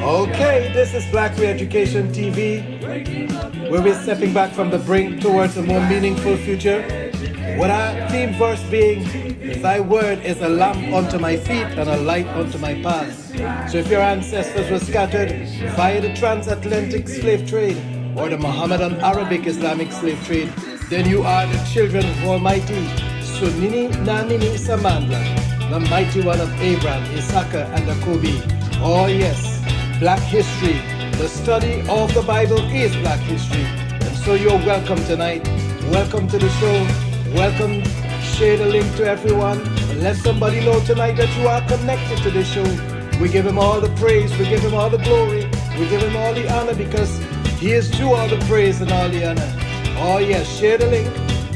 Okay, this is Black Re-Education TV, where we're stepping back from the brink towards a more meaningful future, with our theme verse being, "Thy word is a lamp unto my feet and a light unto my path." So if your ancestors were scattered via the transatlantic slave trade or the Mohammedan Arabic Islamic slave trade, then you are the children of Almighty Sunini Nanini Samandla, the mighty one of Abraham, Isaac, and Jacob. Oh yes, Black history, the study of the Bible is Black history. And so you're welcome tonight. Welcome to the show. Welcome. Share the link to everyone. Let somebody know tonight that you are connected to the show. We give him all the praise. We give him all the glory. We give him all the honor because he is due all the praise and all the honor. Oh yes, share the link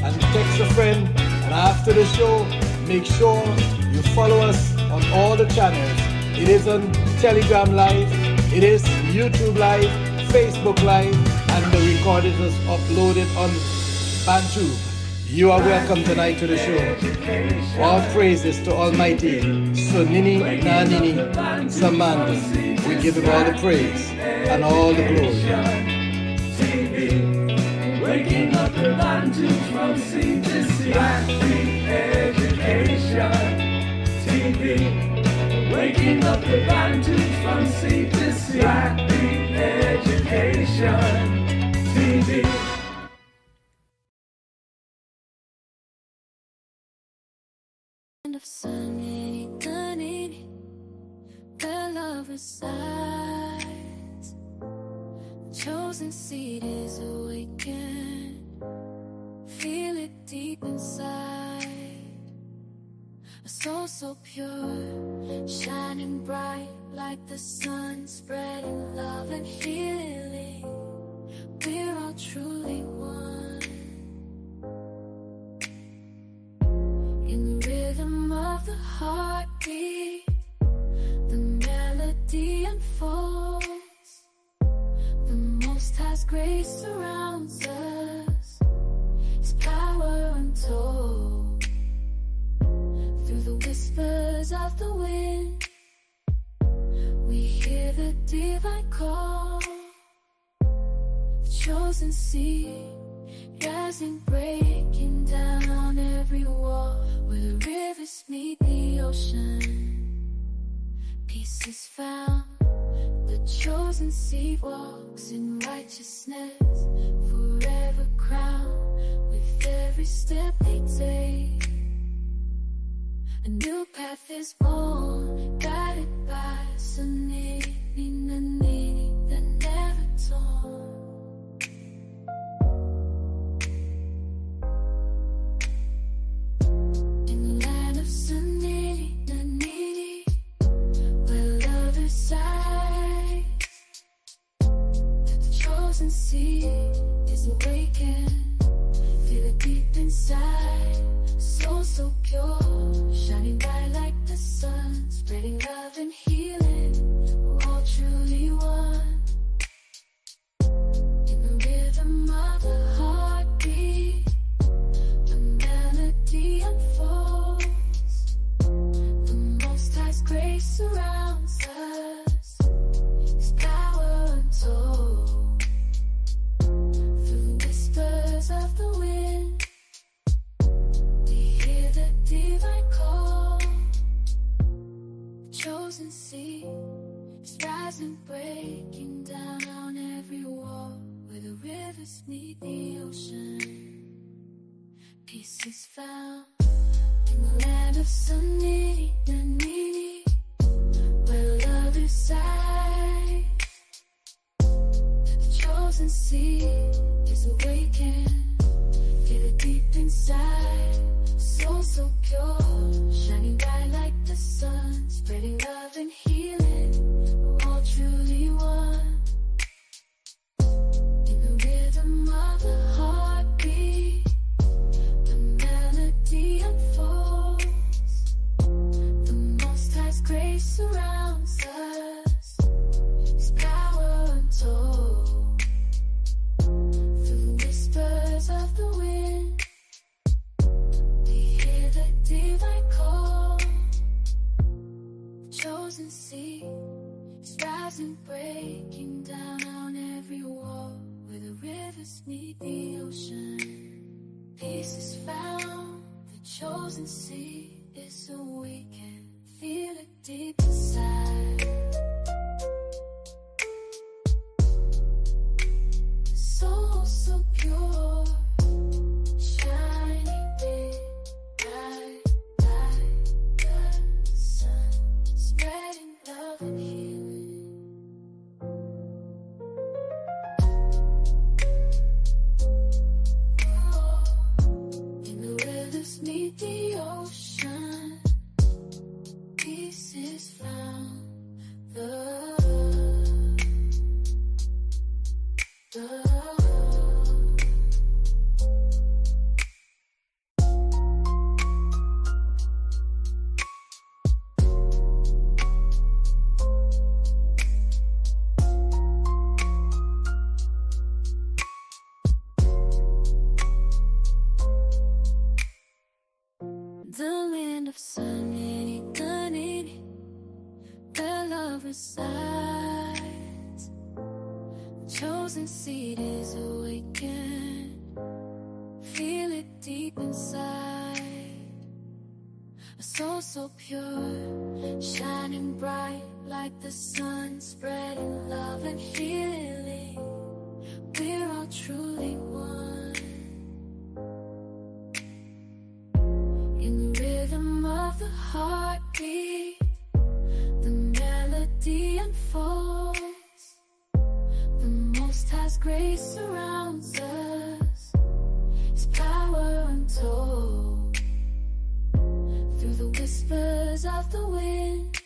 and text a friend. And after the show, make sure you follow us on all the channels. It is on Telegram Live. It is YouTube Live, Facebook Live, and the recording is uploaded on Bantu. You are welcome tonight to the show. All praises to Almighty Sunini Nanini Samanda. We give him all the praise and all the glory. Waking up the Bantu from sea to sea. Black Re-Education TV. Waking up the Bantu from sea to sea. Black Re-Education TV. Of sunny, where love resides. The chosen seed is awakened. Feel it deep inside. A soul so pure, shining bright like the sun, spreading love and healing. We're all truly one. In the rhythm of the heartbeat, the melody unfolds. The Most High's grace surrounds us, His power untold. Through the whispers of the wind, we hear the divine call. The chosen seed, rising, breaking down every wall. Where the rivers meet the ocean, peace is found. The chosen seed walks in righteousness, forever crowned with every step they take. A new path is born, guided by Sunini Nanini, that never torn. Seed is awakened, feel it deep inside. Soul so pure, shining bright like the sun, spreading love and healing. We're all truly one. In the rhythm of the heartbeat, the melody unfolds. The Most High's grace surrounds us, His power untold. Of the wind, we hear the divine call. The chosen seed is rising, breaking down every wall. Where the rivers meet the ocean, peace is found. In the land of Sunini Nanini, where love resides. The chosen seed is awakened, feel it deep inside. Soul so pure, shining bright like the sun, spreading love and healing. We're all truly one. In the rhythm of the heartbeat, the melody unfolds. The Most High's grace surrounds us, His power untold. Of the wind, we hear the divine call. The chosen rising, breaking down every wall where the rivers meet the ocean. Peace is found, the chosen sea is awakened. Feel it deep inside. Soul so pure, shining big, bright like the sun, spreading love and healing. Oh, in the rivers meet the ocean, peace is found. The land of sun and eternity, where love resides. The chosen seed is awakened. Feel it deep inside. A soul so pure, shining bright like the sun, spreading love and healing. We're all truly one. In the rhythm of the heartbeat, the melody unfolds. The Most High's grace surrounds us, His power untold. Through the whispers of the wind,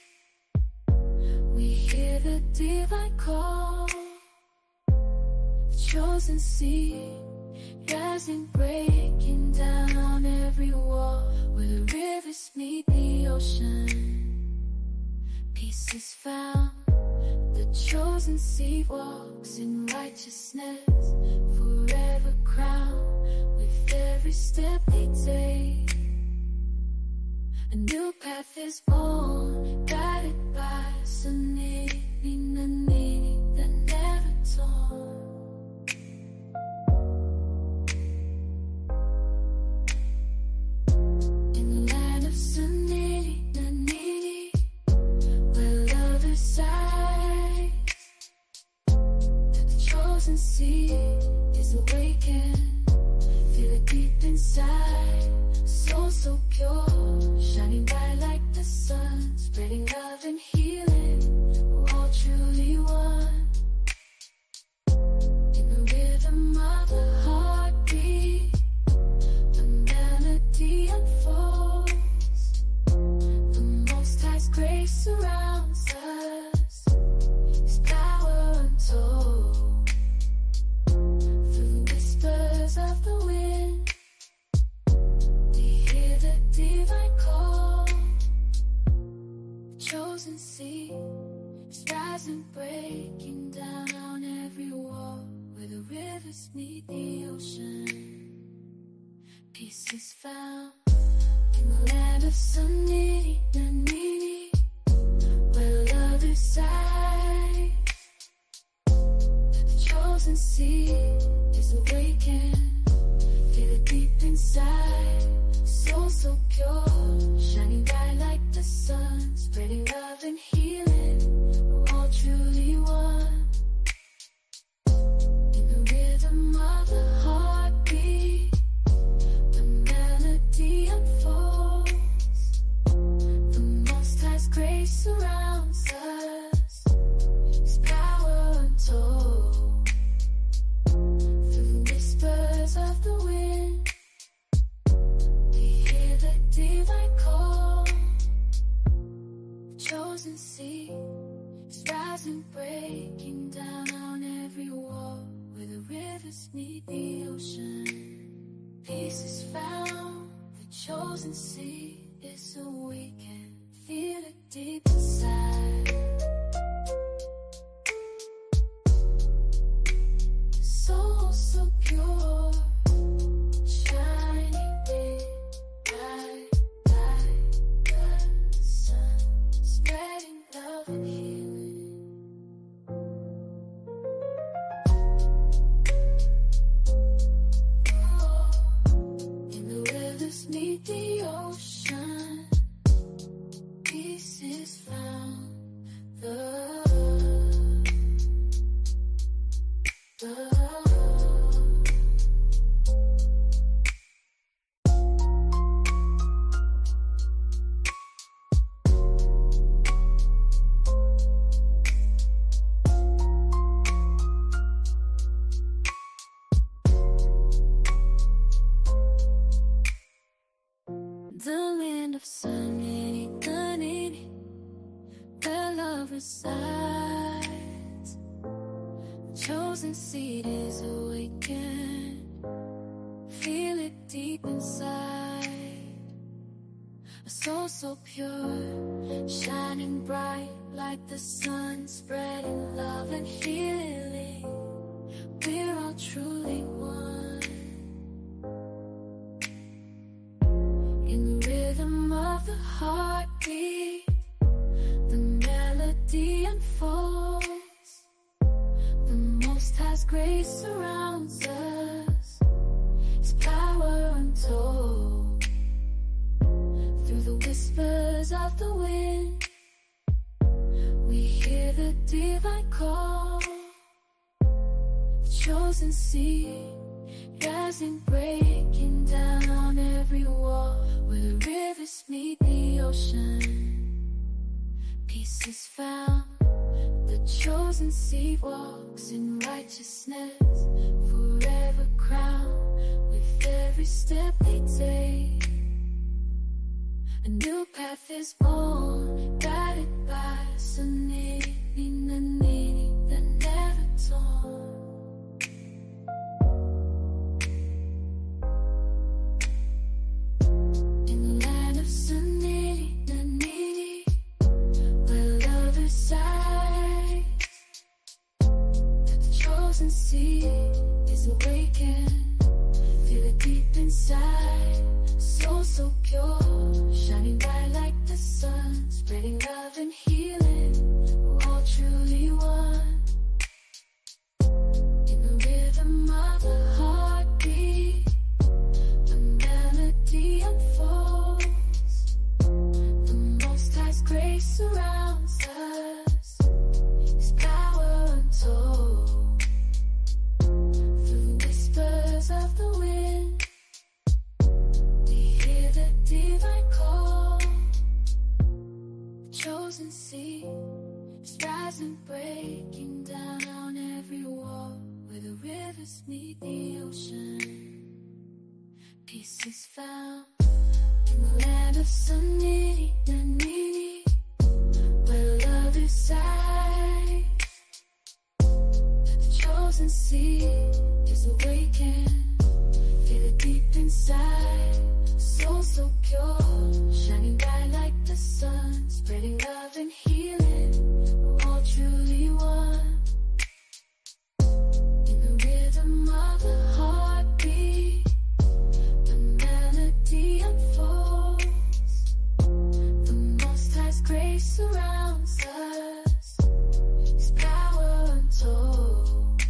we hear the divine call. The chosen seed, rising, breaking down every wall where the rivers meet the ocean. Peace is found, the chosen seed walks in righteousness, forever crowned with every step they take. A new path is born, guided by Sunini, Nanini, the never torn. Is awakened, feel it deep inside. Soul so pure, shining bright like the sun, spreading love and healing. We're all truly one. In the rhythm of the heartbeat, the melody unfolds. The Most High's grace surrounds us, His power untold. Of the wind, we hear the divine call. The chosen seed is rising, breaking down every wall where the rivers meet the ocean. Peace is found in the land of Sunini, Nanini, where love resides. The chosen seed is awakened. Feel it deep inside. Soul so pure, shining bright like the sun, spreading love and healing. We're all truly one. In the rhythm of the heartbeat, the melody unfolds. The Most High's grace surrounds us, His power untold. Of the wind, we hear the divine call. The chosen seed is rising, breaking down every wall where the rivers meet the ocean. Peace is found, the chosen seed is awakened. Feel it deep inside. Soul so pure, shining big, bright like the sun, spreading love and healing. chosen seed is awakened. Feel it deep inside. A soul so pure, shining bright like the sun, spreading love and healing. We're all truly one. In the rhythm of the heartbeat, the melody unfolds. The Most High's grace surrounds us, His power untold. Through the whispers of the wind, we hear the divine call. The chosen seed, rising, breaking down every wall. Where the rivers meet the ocean, peace is found. The chosen seed walks in righteousness, forever crowned with every step they take. A new path is born, guided by Sunini, Nanini, the never torn. In the land of Sunini, Nanini, where love resides, the chosen seed is awakened. Feel it deep inside, soul so pure, shining bright like the sun, spreading love and healing. We're all truly one. In the rhythm of the heartbeat, the melody unfolds. The Most High's grace surrounds us, His power untold. Through the whispers of the wind, we hear the divine call. The chosen seed is rising, breaking down every wall. Where the rivers meet the ocean, peace is found. In the land of Sunini, Nanini, where love resides, the chosen seed is awakened. Feel it deep inside, soul so pure, shining bright like the sun, spreading love and healing. We're all truly one. In the rhythm of the heartbeat, the melody unfolds. The Most High's grace surrounds us, His power untold.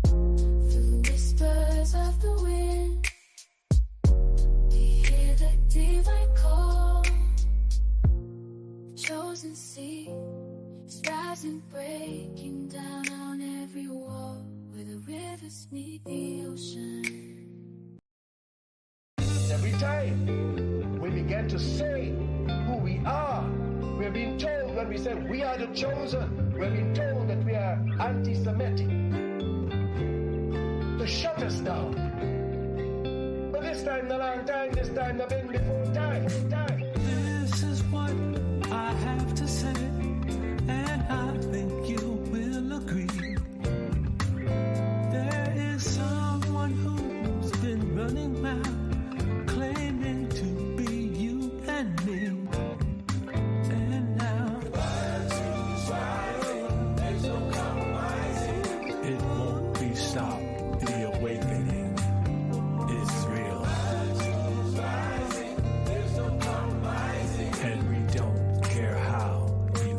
Through the whispers of the wind, we hear the divine call. The chosen seed is rising, breaking down every wall. Where the rivers meet the ocean. Every time we begin to say who we are, we're being told when we say we are the chosen, we're being told that we are anti-Semitic, to shut us down. But this time, the long time, this time, the been before time. This is what I have to say, and I think you will agree. There is someone who's been running around, claiming to be you and me. And now it won't be stopped. The awakening is real. And we don't care how you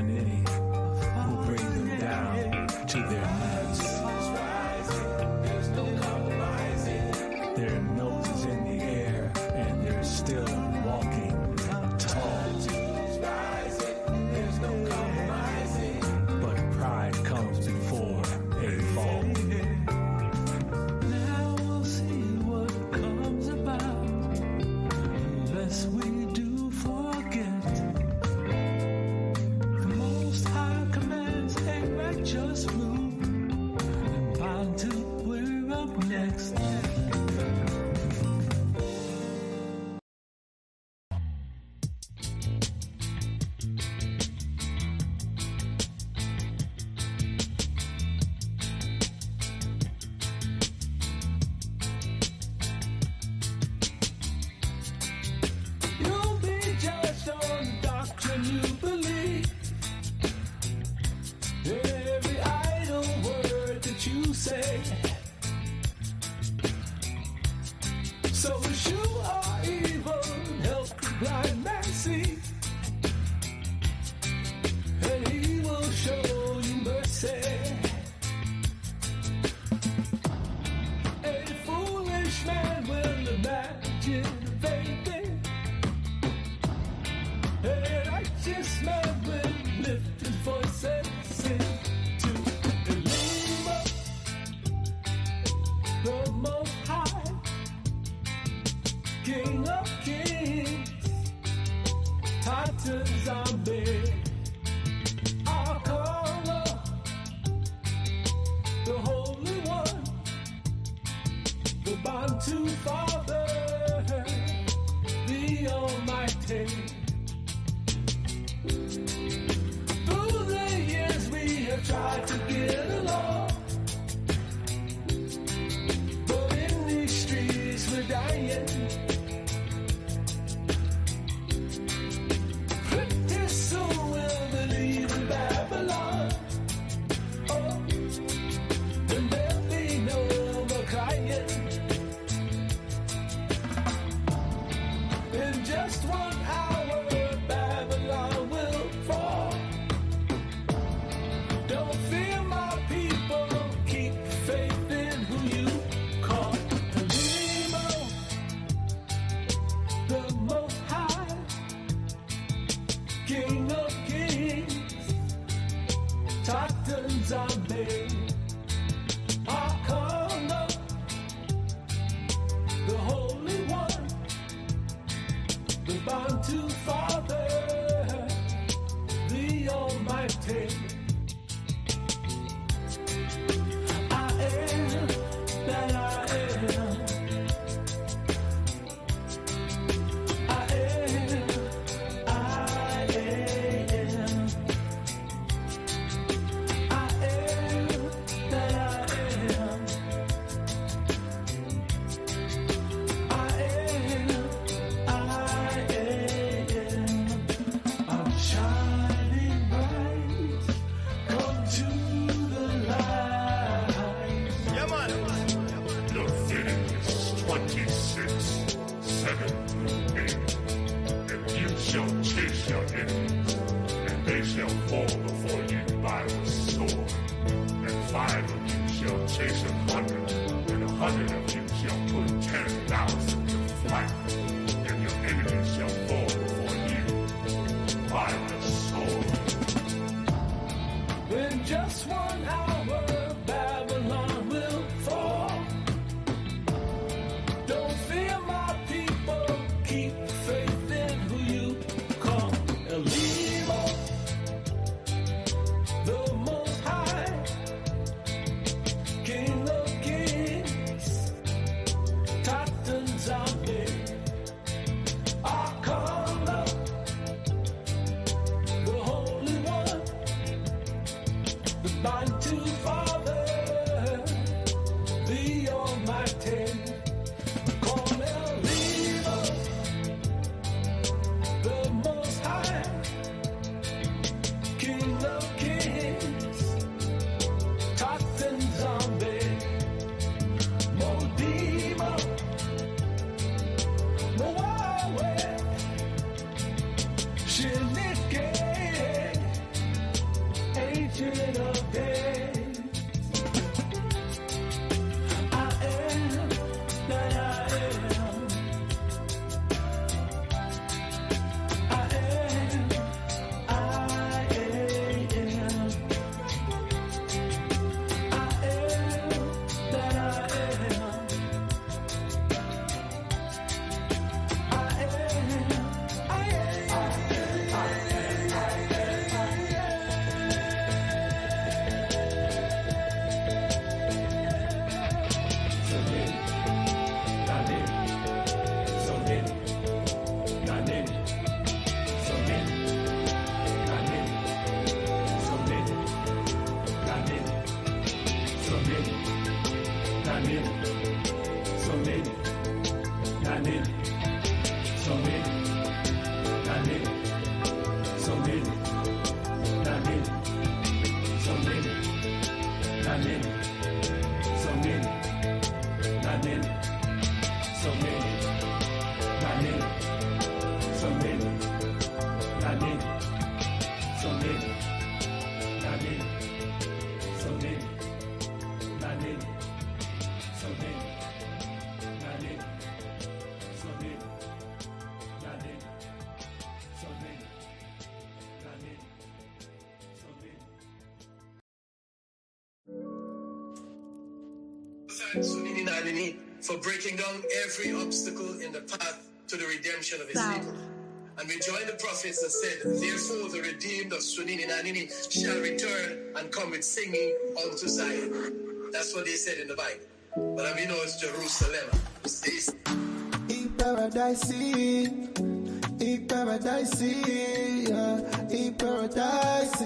find any who bring them down to their knees. Their noses in the air and they're still walking tall. But pride comes before a fall. Now we'll see what comes about, unless we do forget. The Most High commands a righteous rule, and Bantu, we're up next. You'll be judged on the doctrine you believe. Every idle word that you say. So as you are evil, help the blind man see, and he will show you mercy. A foolish man will imagine anything. A righteous man will lift his voice and sing to the name of the Most High, King of Kings, Titan Zombie, Archangel, the Holy One, the Bantu Father, the Almighty. Through the years we have tried to get along, but in these streets we're dying. Pretty soon we'll believe in Babylon. Oh, and there'll be no more crying. In just 1 hour, Babylon will fall. Don't fear, my people, keep faith in who you call Elimo, the Most High, King of Kings, Titan Zombie, Archangel, the Holy One, the Bantu Father, the Almighty. I am that I am. I am. I am. I am that I am. I am. I'm shining bright. Come to the light. Yeah, man. Leviticus 26:7-8. And you shall chase your enemies, and they shall fall before you by the sword. And 5 of you shall chase 100, and 100 of you shall put 10,000 to flight. And your enemies shall fall before you by the sword. In just 1 hour, Babylon will fall. Don't fear, my people, keep faith in who you call Elimo, the Most High, King of Kings, Titan Zombie, Archangel, the Holy One, the Bantu Father, the Almighty. Call Elimo, the Most High, King of Kings, Titan Zombie, Modimo, Moawe, Shinike, ancient of days. I am that I am. I am. I am. I am that I am. Sunini Nanini for breaking down every obstacle in the path to the redemption of his people. And we join the prophets that said, therefore the redeemed of Sunini Nanini shall return and come with singing unto Zion. That's what they said in the Bible. But we know it's Jerusalem. Paradise, paradise, paradise,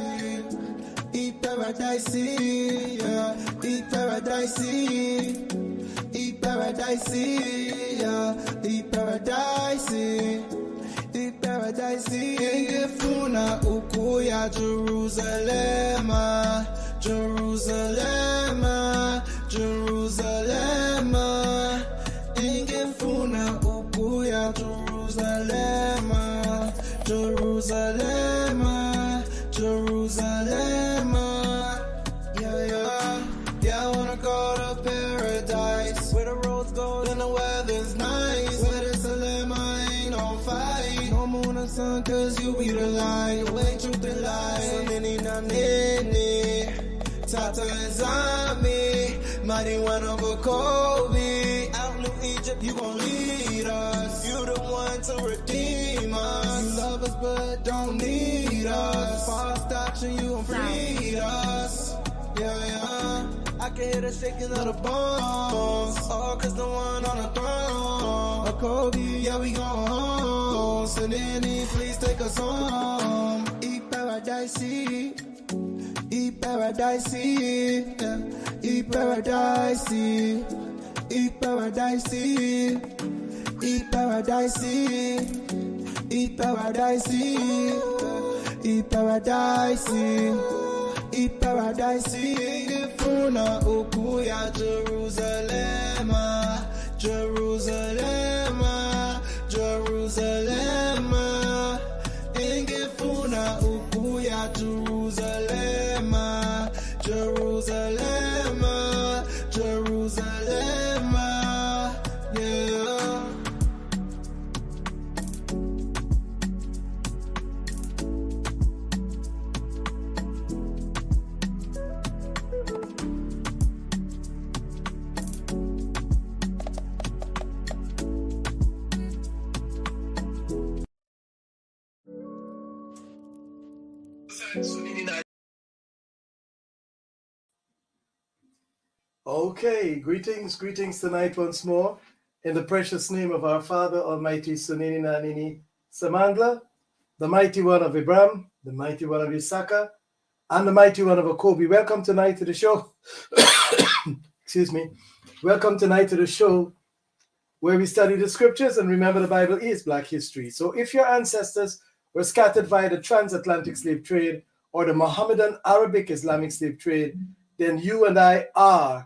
paradise, paradise, ingefuna ukuya Jerusalem, Jerusalem, Jerusalem, ingefuna ukuya Jerusalem, Jerusalem, Jerusalem. Yeah, I wanna go to paradise, where the roads gold and the weather's nice, where the Salema ain't on fight, no moon or sun, cause you be the light, the way, truth and light. So many na nene, Tata and Zami, mighty one of a Kobe, out in Egypt, you gon' lead us, you the one to redeem us, you love us but don't need us, false doctrine, you gon' free us. Yeah, I can hear the shaking of the bones. All cause the one on the throne. A Kobe, yeah, we go home. So then please take us home. Eat paradise, eat paradise, yeah. Eat paradise, eat paradise, eat paradise, eat paradise, eat paradise. Eat paradise, ingefuna ukuya Jerusalem, Jerusalem, Jerusalem, ingefuna ukuya Jerusalem, Jerusalem, Jerusalem, yeah. Okay, greetings tonight once more. In the precious name of our Father Almighty Sunini Nanini Samandla, the mighty one of Abraham, the mighty one of Isaka, and the mighty one of Akobi. Welcome tonight to the show. Excuse me. Welcome tonight to the show where we study the scriptures, and remember the Bible is Black history. So if your ancestors were scattered via the transatlantic slave trade or the Mohammedan Arabic Islamic slave trade, then you and I are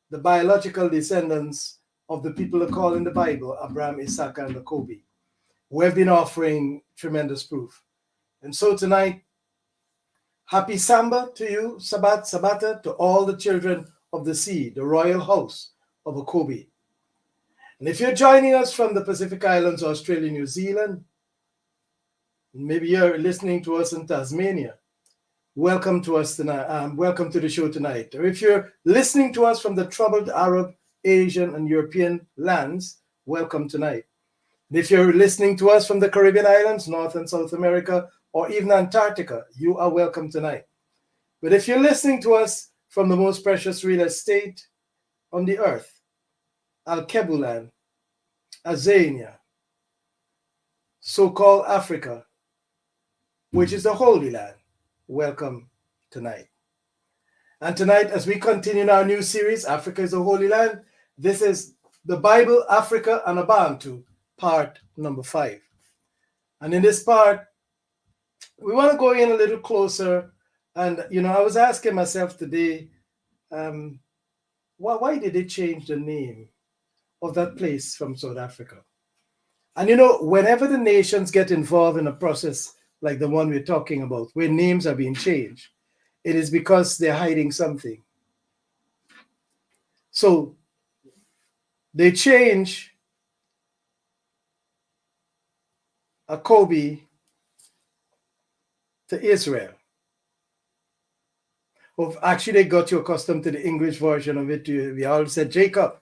the biological descendants of the people who call in the Bible Abraham, Isaac, and Jacob. We've been offering tremendous proof. And so tonight, Happy Samba to you, Sabata, to all the children of the sea, the royal house of Okobi. And if you're joining us from the Pacific Islands, Australia, New Zealand, maybe you're listening to us in Tasmania, welcome to us tonight. Welcome to the show tonight. Or if you're listening to us from the troubled Arab, Asian, and European lands, welcome tonight. And if you're listening to us from the Caribbean islands, North and South America, or even Antarctica, you are welcome tonight. But if you're listening to us from the most precious real estate on the earth, Al-Kebulan, Azania, so-called Africa, which is the Holy Land, welcome tonight. And tonight, as we continue in our new series, Africa is the Holy Land, this is the Bible, Africa, and Abantu, part number 5. And in this part, we want to go in a little closer. And, I was asking myself today, why did they change the name of that place from South Africa? And, whenever the nations get involved in a process like the one we're talking about, where names are being changed, it is because they're hiding something. So they change Okobi to Israel. Well, actually, they got you accustomed to the English version of it. We all said Jacob,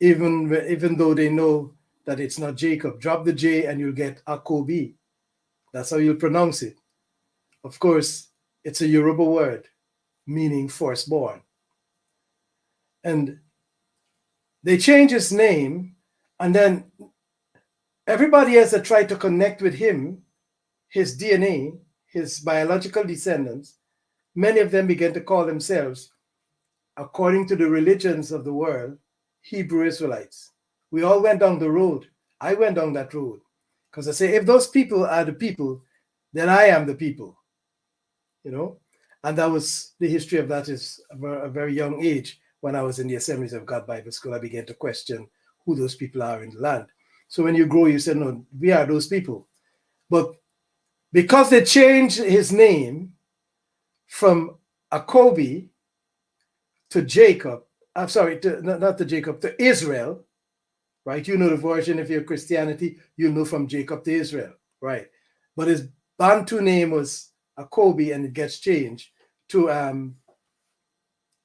even though they know that it's not Jacob. Drop the J and you'll get Okobi. That's how you'll pronounce it. Of course, it's a Yoruba word meaning firstborn. And they change his name, and then everybody else that tried to connect with him, his DNA, his biological descendants, many of them began to call themselves, according to the religions of the world, Hebrew Israelites. We all went down the road. I went down that road. Because I say, if those people are the people, then I am the people. And that was the history of that is a very young age. When I was in the Assemblies of God Bible School, I began to question who those people are in the land. So when you grow, you say, no, we are those people. But because they changed his name from Okobi to Jacob, I'm sorry, not to Jacob, to Israel, right? You know the version, if you're Christianity, you know from Jacob to Israel, right? But his Bantu name was Okobi, and it gets changed to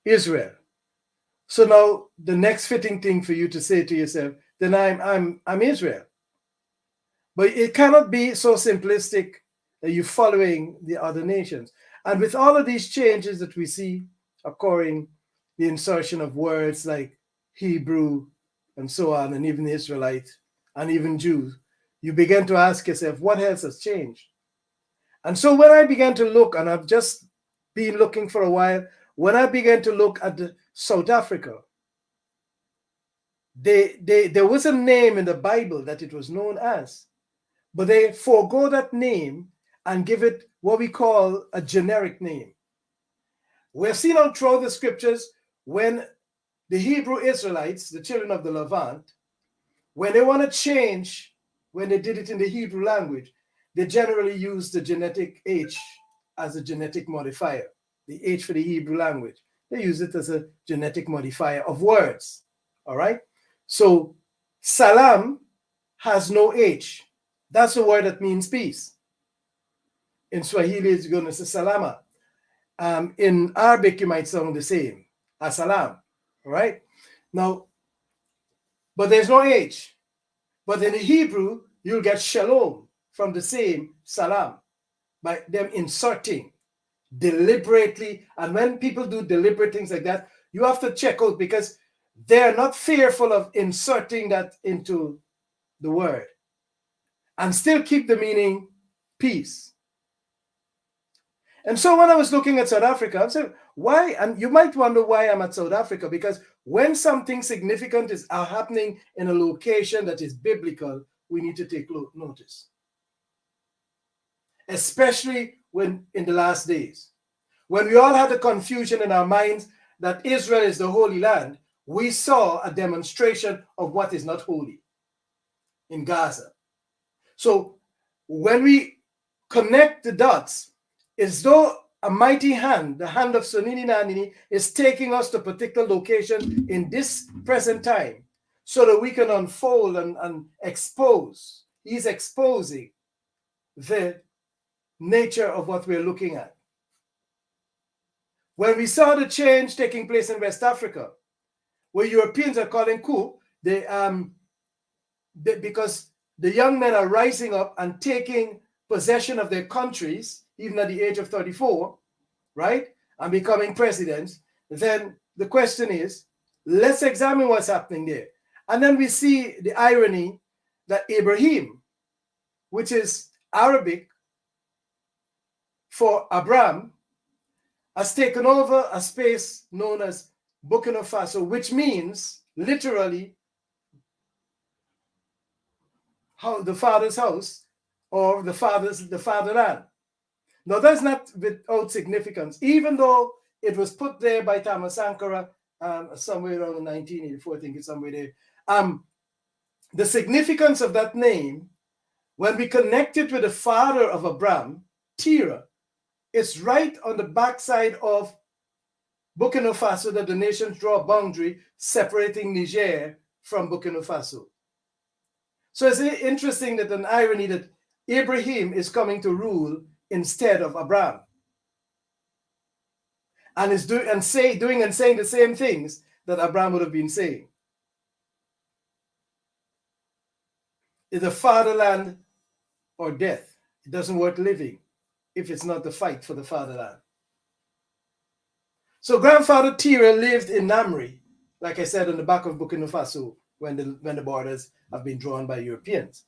Israel. So now the next fitting thing for you to say to yourself, then I'm Israel. But it cannot be so simplistic that you're following the other nations. And with all of these changes that we see occurring, the insertion of words like Hebrew and so on, and even Israelite and even Jews, you begin to ask yourself, what else has changed? And so when I began to look, and I've just been looking for a while, when I began to look at South Africa, there was a name in the Bible that it was known as, but they forego that name and give it what we call a generic name. We've seen on throughout the scriptures when the Hebrew Israelites, the children of the Levant, when they want to change, when they did it in the Hebrew language, they generally use the genetic H as a genetic modifier, the H for the Hebrew language. They use it as a genetic modifier of words, all right? So salam has no H. That's the word that means peace. In Swahili, it's going to say salama. In Arabic, you might sound the same, as-salam, all right? Now, but there's no H. But in the Hebrew, you'll get shalom from the same salam by them inserting deliberately. And when people do deliberate things like that, you have to check out, because they're not fearful of inserting that into the word and still keep the meaning peace. And so when I was looking at South Africa, I'm saying, why? And you might wonder why I'm at South Africa, because when something significant is happening in a location that is biblical, we need to take notice. Especially when in the last days, when we all had the confusion in our minds that Israel is the Holy Land, we saw a demonstration of what is not holy in Gaza. So when we connect the dots, it's though a mighty hand, the hand of Sonini Nanini, is taking us to a particular location in this present time so that we can unfold and expose. He's exposing the nature of what we're looking at. When we saw the change taking place in West Africa, where Europeans are calling coup, because the young men are rising up and taking possession of their countries, even at the age of 34, right, and becoming presidents, then the question is, let's examine what's happening there. And then we see the irony that Ibrahim, which is Arabic for Abraham, has taken over a space known as Burkina Faso, which means literally the father's house or the fatherland. Now that's not without significance, even though it was put there by Thomas Sankara somewhere around 1984, I think it's somewhere there. The significance of that name, when we connect it with the father of Abraham, Terah, it's right on the backside of Burkina Faso that the nations draw a boundary separating Niger from Burkina Faso. So it's interesting that an irony that Ibrahim is coming to rule instead of Abraham, and is doing and saying the same things that Abraham would have been saying. It's a fatherland or death. It doesn't worth living if it's not the fight for the fatherland. So grandfather Terah lived in Namri, like I said, on the back of Burkina Faso when the borders have been drawn by Europeans.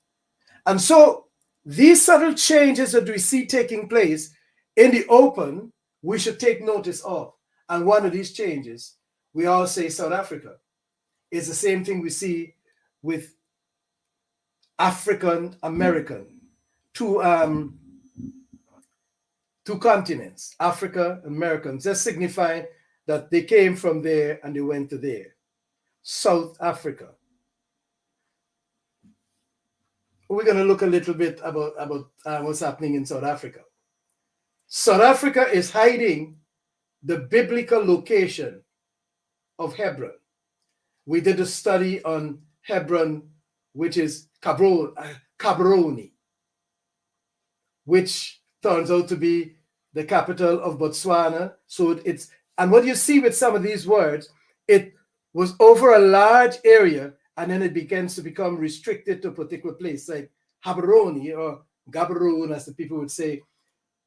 And so these subtle changes that we see taking place in the open, we should take notice of. And one of these changes, we all say South Africa, is the same thing we see with African American, two continents, Africa and Americans, just signifying that they came from there and they went to there. South Africa. We're going to look a little bit about what's happening in South Africa. South Africa is hiding the biblical location of Hebron. We did a study on Hebron, which is Gaborone, which turns out to be the capital of Botswana. So and what you see with some of these words, it was over a large area, and then it begins to become restricted to a particular place, like Gaborone or Gaborone, as the people would say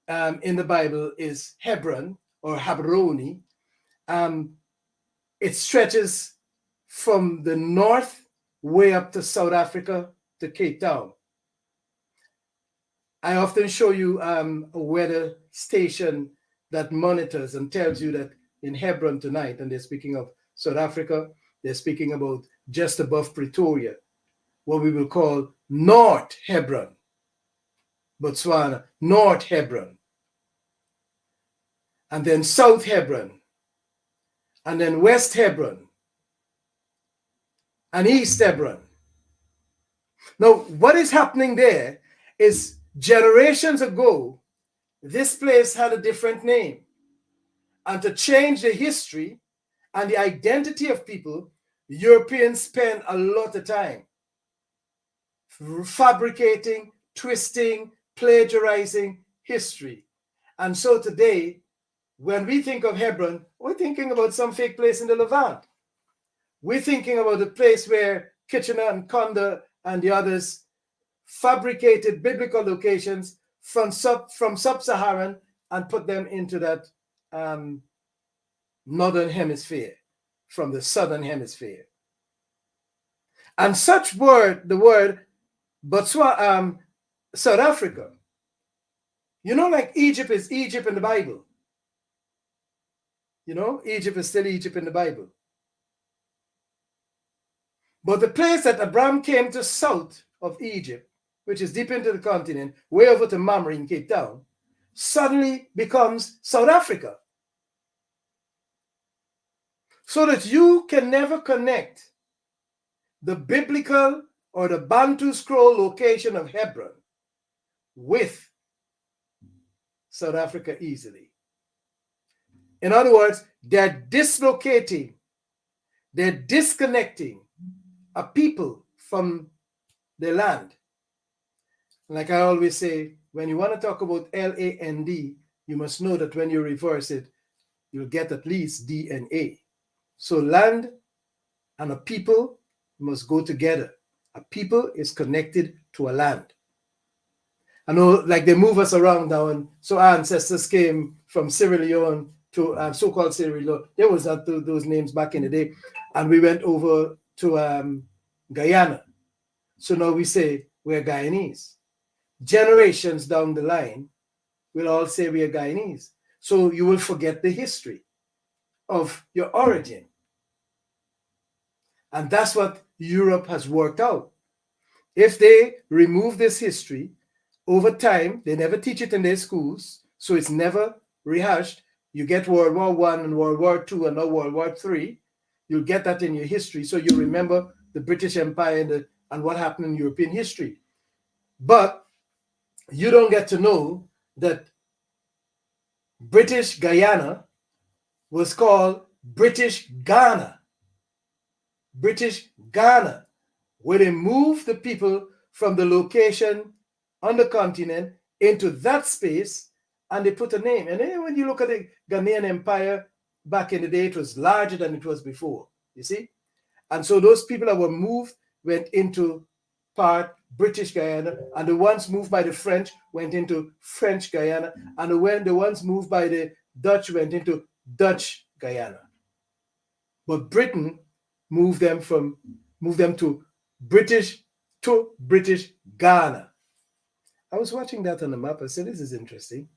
in the Bible, is Hebron or Gaborone. It stretches from the north way up to South Africa to Cape Town. I often show you a weather station that monitors and tells you that in Hebron tonight, and they're speaking of South Africa, they're speaking about just above Pretoria, what we will call North Hebron, Botswana, North Hebron, and then South Hebron, and then West Hebron, and East Hebron. Now, what is happening there is generations ago, this place had a different name. And to change the history and the identity of people, Europeans spend a lot of time fabricating, twisting, plagiarizing history. And so today, when we think of Hebron, we're thinking about some fake place in the Levant. We're thinking about the place where Kitchener and Conde and the others fabricated biblical locations from Sub-Saharan and put them into that northern hemisphere, from the southern hemisphere. And the word Botswana, South Africa, you know, like Egypt is Egypt in the Bible. You know, Egypt is still Egypt in the Bible. But the place that Abraham came to south of Egypt, which is deep into the continent, way over to Mamre in Cape Town, suddenly becomes South Africa. So that you can never connect the biblical or the Bantu scroll location of Hebron with South Africa easily. In other words, they're dislocating, they're disconnecting a people from their land. Like I always say, when you want to talk about land, you must know that when you reverse it, you'll get at least DNA. So land and a people must go together. A people is connected to a land. I know, like they move us around now, and so our ancestors came from Sierra Leone to so-called Sierra Leone. There was not those names back in the day, and we went over to Guyana. So now we say we're Guyanese. Generations down the line, we'll all say we are Guyanese. So you will forget the history of your origin. And that's what Europe has worked out. If they remove this history, over time, they never teach it in their schools, so it's never rehashed. You get World War I and World War II and now World War III. You'll get that in your history, so you remember the British Empire and what happened in European history. But you don't get to know that British Guyana was called British Ghana. British Ghana, where they moved the people from the location on the continent into that space, and they put a name. And then when you look at the Ghanaian Empire back in the day, it was larger than it was before, you see? And so those people that were moved went into part British Guyana, and the ones moved by the French went into French Guyana, and the ones moved by the Dutch went into Dutch Guyana. But Britain moved them to British Ghana. I was watching that on the map. I said, this is interesting.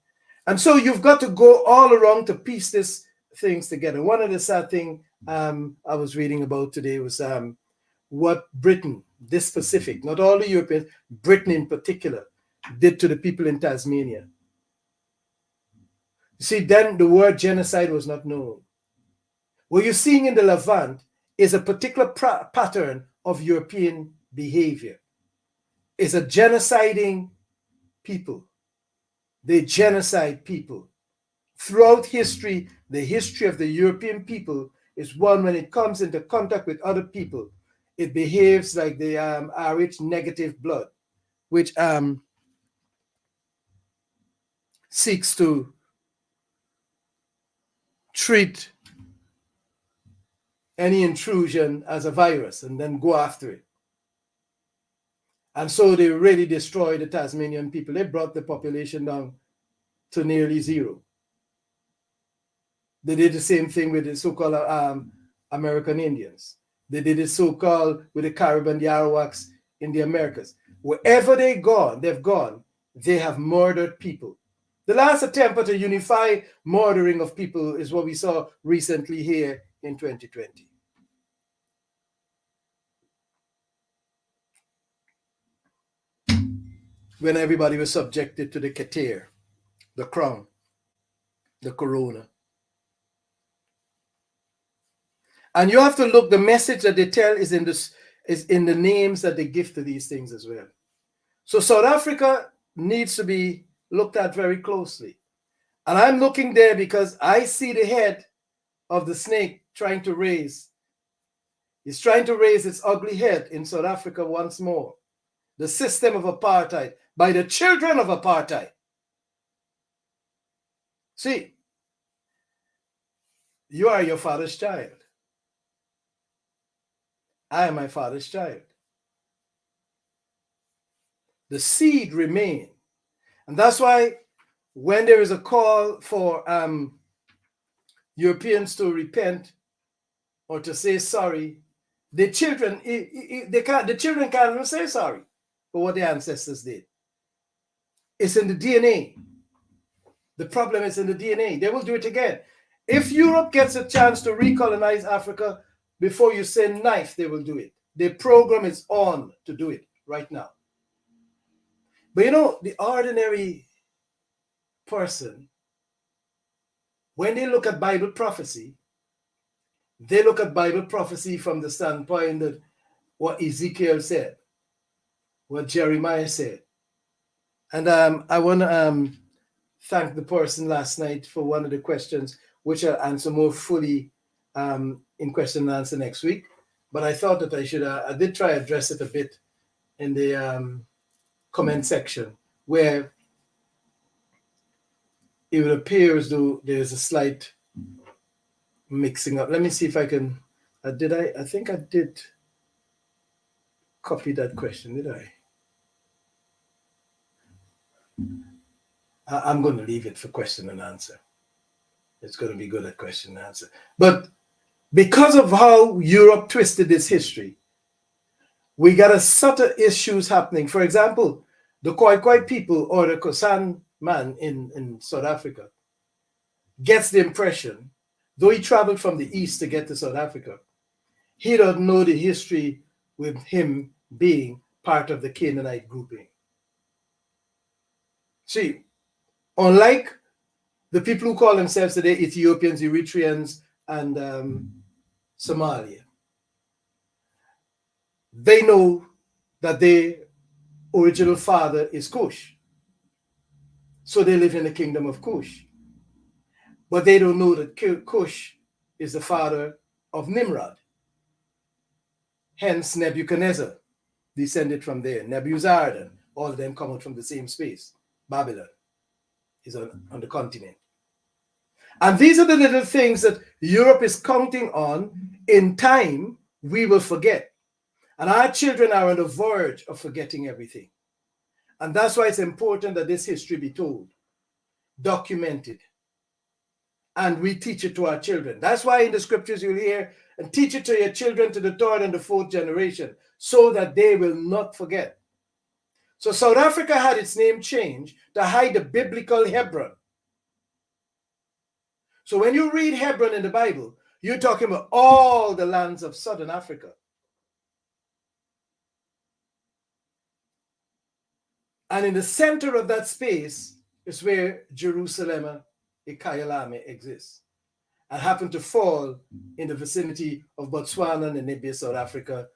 And so you've got to go all around to piece these things together. One of the sad things I was reading about today was what Britain, this Pacific, not all the Europeans, Britain in particular, did to the people in Tasmania. You see, then the word genocide was not known. What you're seeing in the Levant is a particular pattern of European behavior. It's a genociding people. They genocide people. Throughout history, the history of the European people is one when it comes into contact with other people, it behaves like the RH negative blood, which seeks to treat any intrusion as a virus and then go after it. And so they really destroyed the Tasmanian people. They brought the population down to nearly zero. They did the same thing with the so-called American Indians. They did it so-called with the Carib and the Arawaks in the Americas. Wherever they've gone, they have murdered people. The last attempt at a unified murdering of people is what we saw recently here in 2020. When everybody was subjected to the Qatar, the crown, the corona. And you have to look, the message that they tell is in the names that they give to these things as well. So South Africa needs to be looked at very closely. And I'm looking there because I see the head of the snake trying to raise. It's trying to raise its ugly head in South Africa once more. The system of apartheid by the children of apartheid. See, you are your father's child. I am my father's child. The seed remain. And that's why when there is a call for Europeans to repent or to say sorry, the children can't even say sorry for what their ancestors did. It's in the DNA. The problem is in the DNA. They will do it again. If Europe gets a chance to recolonize Africa before you say knife, they will do it. The program is on to do it right now. But you know, the ordinary person, when they look at Bible prophecy, they look at Bible prophecy from the standpoint that what Ezekiel said, what Jeremiah said. And I want to thank the person last night for one of the questions. which I'll answer more fully in question and answer next week. But I thought that I did try to address it a bit in the comment section, where it would appear as though there's a slight mixing up. Let me see if I can. I think I did copy that question, did I? I'm going to leave it for question and answer. It's going to be good at question and answer. But because of how Europe twisted its history, we got a set of issues happening. For example, the Khoi people or the Khoisan man in South Africa gets the impression, though he traveled from the east to get to South Africa, he doesn't know the history with him being part of the Canaanite grouping. See, unlike the people who call themselves today Ethiopians, Eritreans, and Somalia, they know that their original father is Cush. So they live in the kingdom of Cush. But they don't know that Cush is the father of Nimrod. Hence Nebuchadnezzar descended from there. Nebuzaradan, all of them come out from the same space. Babylon is on the continent. And these are the little things that Europe is counting on. In time, we will forget. And our children are on the verge of forgetting everything. And that's why it's important that this history be told, documented, and we teach it to our children. That's why in the scriptures you'll hear, and teach it to your children to the third and the fourth generation, so that they will not forget. So South Africa had its name changed to hide the biblical Hebron. So when you read Hebron in the Bible, you're talking about all the lands of Southern Africa. And in the center of that space is where Jerusalem, Ikayalame, exists, and happened to fall in the vicinity of Botswana, Namibia, South Africa,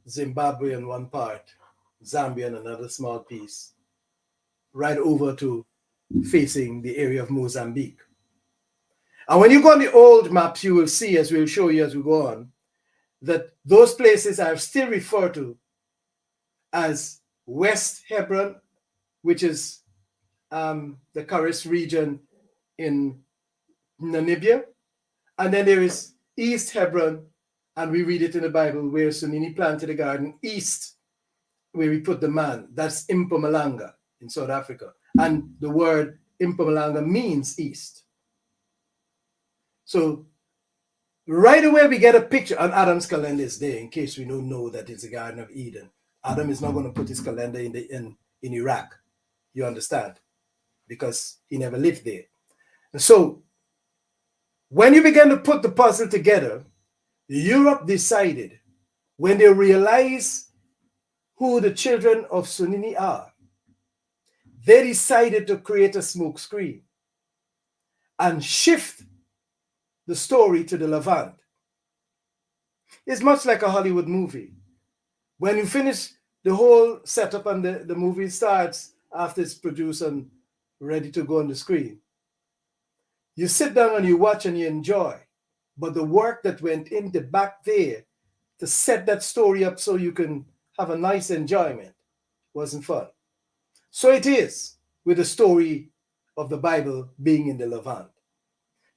Zimbabwe in one part, Zambia in another small piece, right over to facing the area of Mozambique. And when you go on the old maps, you will see, as we'll show you as we go on, that those places are still referred to as West Hebron, which is the Karis region in Namibia. And then there is East Hebron, and we read it in the Bible, where Sunini planted a garden east, where we put the man. That's Mpumalanga in South Africa. And the word Mpumalanga means east. So right away we get a picture, and Adam's calendar is there in case we don't know that it's the Garden of Eden. Adam is not going to put his calendar in Iraq. You understand? Because he never lived there. And so when you begin to put the puzzle together, Europe decided, when they realized who the children of Sunini are, they decided to create a smoke screen and shift the story to the Levant. It's much like a Hollywood movie. When you finish the whole setup and the movie starts after it's produced and ready to go on the screen, you sit down and you watch and you enjoy. But the work that went into back there to set that story up so you can have a nice enjoyment wasn't fun. So it is with the story of the Bible being in the Levant.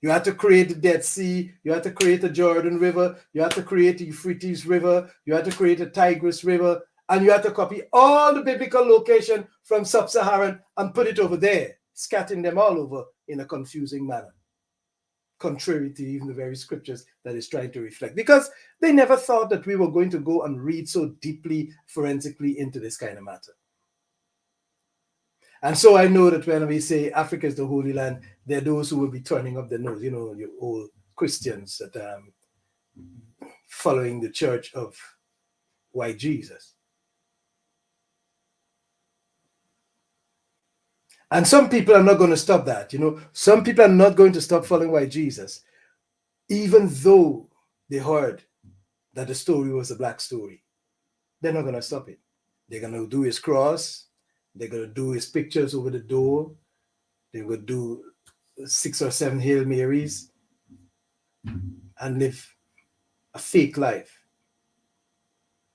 You had to create the Dead Sea. You had to create the Jordan River. You had to create the Euphrates River. You had to create the Tigris River. And you had to copy all the biblical location from Sub Saharan and put it over there, scattering them all over in a confusing manner, contrary to even the very scriptures that is trying to reflect. Because they never thought that we were going to go and read so deeply, forensically into this kind of matter. And so I know that when we say Africa is the Holy Land, there are those who will be turning up their nose, you know, your old Christians that following the church of white Jesus. And some people are not going to stop that, you know. Some people are not going to stop following white Jesus, even though they heard that the story was a black story. They're not going to stop it. They're going to do his cross. They're going to do his pictures over the door. They will do 6 or 7 Hail Marys and live a fake life.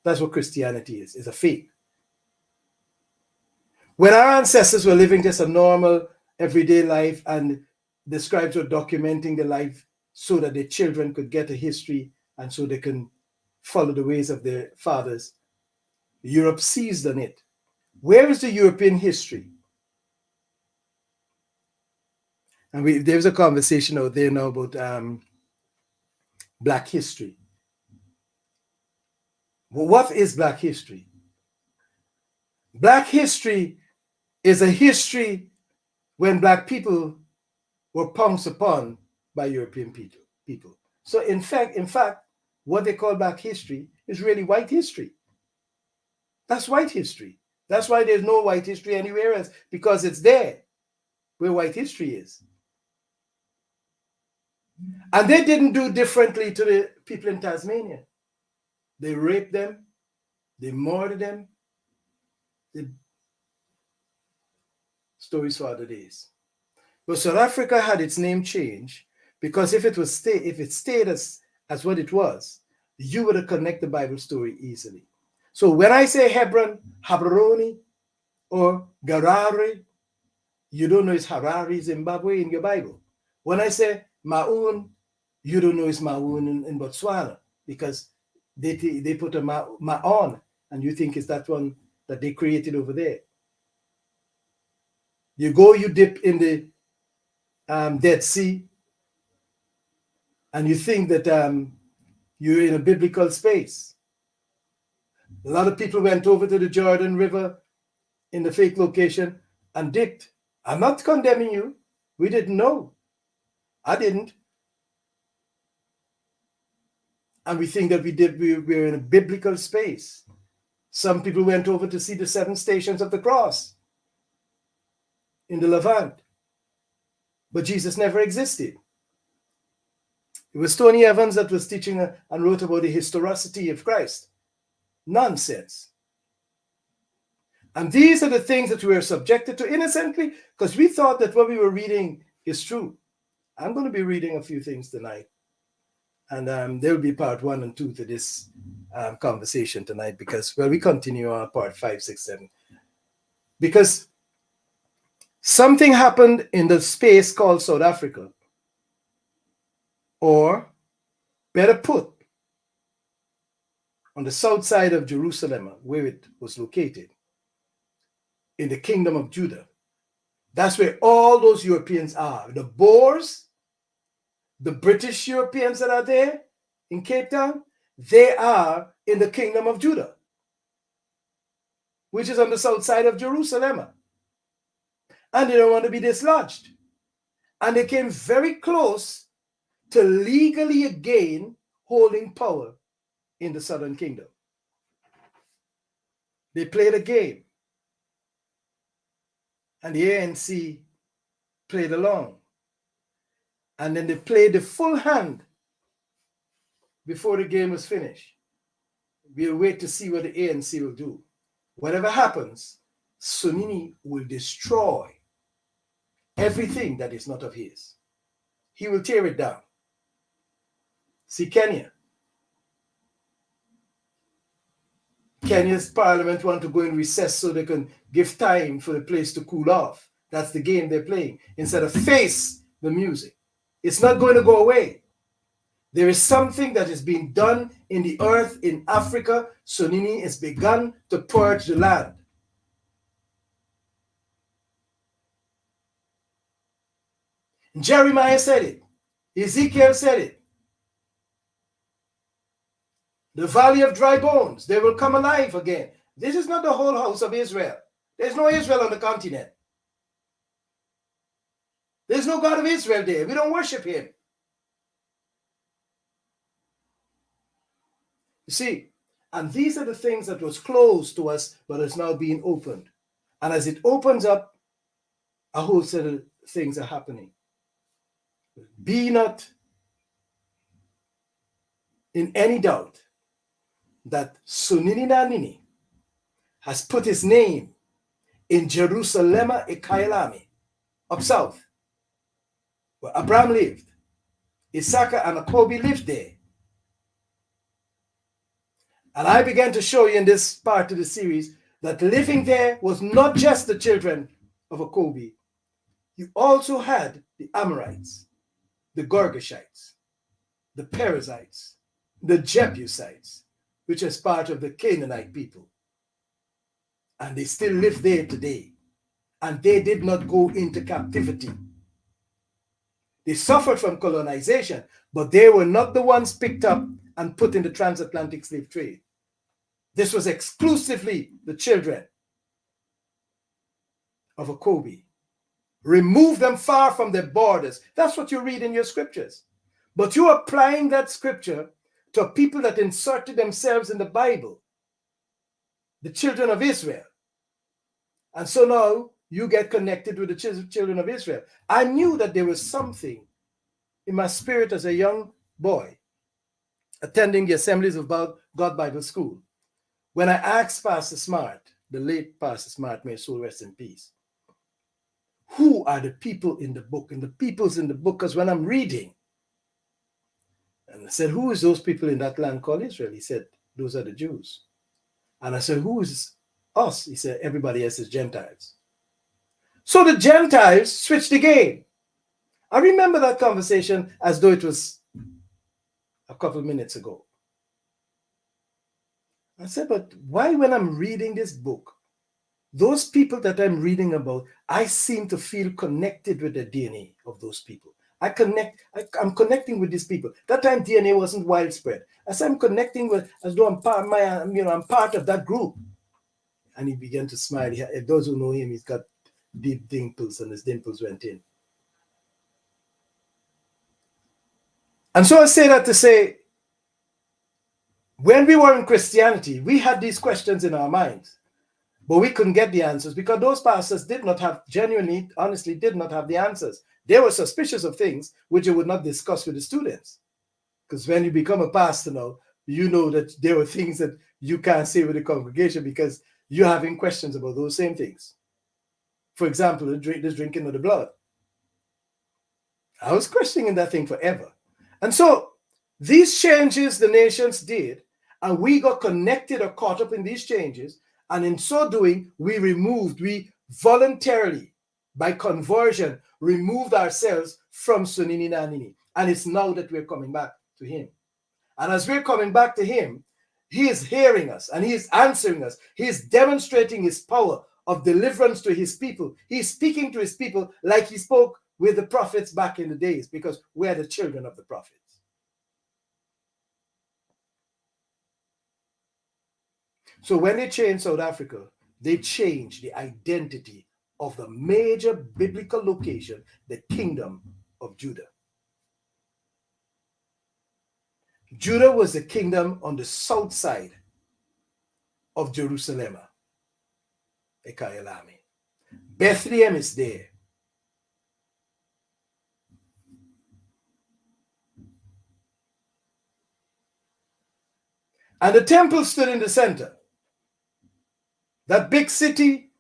That's what Christianity is a fake. When our ancestors were living just a normal, everyday life, and the scribes were documenting their life so that their children could get a history and so they can follow the ways of their fathers, Europe seized on it. Where is the European history? And there's a conversation out there now about Black history. Well, what is Black history? Black history is a history when Black people were pounced upon by European people. So in fact, what they call Black history is really white history. That's white history. That's why there's no white history anywhere else, because it's there where white history is. And they didn't do differently to the people in Tasmania. They raped them, they murdered them. Stories for other days. But South Africa had its name changed because if it stayed as what it was, you would have connected the Bible story easily. So when I say Hebron, Habroni, or Garare, you don't know it's Harare, Zimbabwe in your Bible. When I say Maun, you don't know it's Maun in Botswana because they put a Maon and you think it's that one that they created over there. You go, you dip in the Dead Sea, and you think that you're in a biblical space. A lot of people went over to the Jordan River in the fake location and dipped. I'm not condemning you. We didn't know. I didn't. And we think that we're in a biblical space. Some people went over to see the 7 stations of the cross in the Levant. But Jesus never existed. It was Tony Evans that was teaching and wrote about the historicity of Christ. Nonsense. And these are the things that we were subjected to innocently because we thought that what we were reading is true. I'm going to be reading a few things tonight. And there will be part 1 and 2 to this conversation tonight because, well, we continue on part 5, 6, 7. Because something happened in the space called South Africa. Or, better put, on the south side of Jerusalem, where it was located, in the kingdom of Judah. That's where all those Europeans are. The Boers, the British Europeans that are there in Cape Town, they are in the kingdom of Judah, which is on the south side of Jerusalem. And they don't want to be dislodged. And they came very close to legally again holding power in the southern kingdom. They played a game. And the ANC played along. And then they played the full hand before the game was finished. We'll wait to see what the ANC will do. Whatever happens, Sunini will destroy everything that is not of his. He will tear it down. See Kenya. Kenya's parliament want to go in recess so they can give time for the place to cool off. That's the game they're playing. Instead of face the music. It's not going to go away. There is something that is being done in the earth in Africa. Sunini has begun to purge the land. Jeremiah said it. Ezekiel said it. The valley of dry bones, they will come alive again. This is not the whole house of Israel. There's no Israel on the continent. There's no God of Israel there. We don't worship him. You see, and these are the things that was closed to us, but is now being opened. And as it opens up, a whole set of things are happening. Be not in any doubt that Sunini Nanini has put his name in Jerusalem Ekailami, up south. But Abraham lived. Issachar and Jacob lived there. And I began to show you in this part of the series that living there was not just the children of Jacob. You also had the Amorites, the Girgashites, the Perizzites, the Jebusites, which is part of the Canaanite people. And they still live there today. And they did not go into captivity. They suffered from colonization, but they were not the ones picked up and put in the transatlantic slave trade. This was exclusively the children of Jacob. Remove them far from their borders. That's what you read in your scriptures. But you're applying that scripture to people that inserted themselves in the Bible, the children of Israel. And so now you get connected with the children of Israel. I knew that there was something in my spirit as a young boy attending the Assemblies of God Bible School when I asked Pastor Smart, the late Pastor Smart, may his soul rest in peace, who are the people in the book? And the people's in the book, because when I'm reading, and I said, who is those people in that land called Israel? He said, those are the Jews. And I said, who is us? He said, everybody else is Gentiles. So the Gentiles switched the game. I remember that conversation as though it was a couple of minutes ago. I said, but why when I'm reading this book, those people that I'm reading about, I seem to feel connected with the DNA of those people. I'm connecting with these people. That time DNA wasn't widespread. As I'm connecting with, as though I'm part of that group. And he began to smile. Those who know him, he's got deep dimples, and his dimples went in. And so I say that to say, when we were in Christianity, we had these questions in our minds, but we couldn't get the answers because those pastors did not have, genuinely, honestly, did not have the answers. They were suspicious of things which they would not discuss with the students. Because when you become a pastor now, you know that there are things that you can't say with the congregation because you're having questions about those same things. For example, this drinking of the blood. I was questioning that thing forever. And so these changes the nations did, and we got connected or caught up in these changes. And in so doing, we voluntarily, by conversion, removed ourselves from Sunini Nanini. And it's now that we're coming back to him. And as we're coming back to him, he is hearing us and he is answering us. He is demonstrating his power of deliverance to his people. He's speaking to his people like he spoke with the prophets back in the days, because we're the children of the prophets. So when they changed South Africa, they changed the identity of the major biblical location, the kingdom of Judah. Judah was the kingdom on the south side of Jerusalem. Ekayalami. Bethlehem is there. And the temple stood in the center. That big city,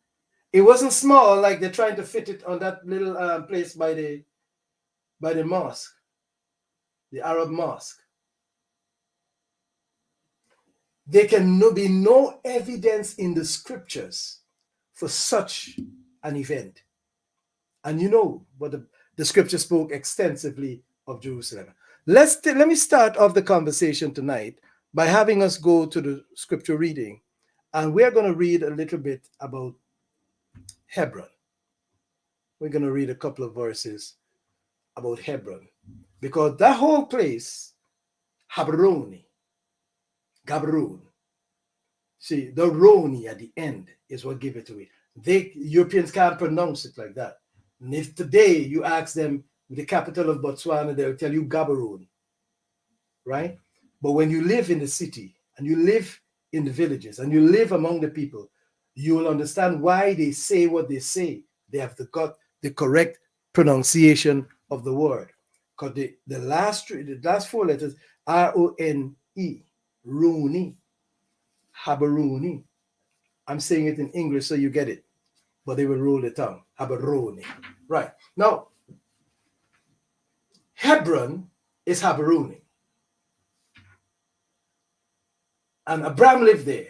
it wasn't small like they're trying to fit it on that little place by the mosque, the Arab mosque. There can be no evidence in the scriptures for such an event. And you know what the scripture spoke extensively of Jerusalem. Let me start off the conversation tonight by having us go to the scripture reading. And we're going to read a little bit about Hebron. We're going to read a couple of verses about Hebron. Because that whole place, Habroni, Gabron. See, the Roni at the end is what give it away. Europeans can't pronounce it like that. And if today you ask them the capital of Botswana, they'll tell you Gaborone, right? But when you live in the city and you live in the villages and you live among the people, you will understand why they say what they say. They have got the correct pronunciation of the word. Because the last four letters, R-O-N-E, Roni, Habaroni. I'm saying it in English so you get it, but they will roll the tongue. Habaroni. Right. Now, Hebron is Habaroni. And Abram lived there.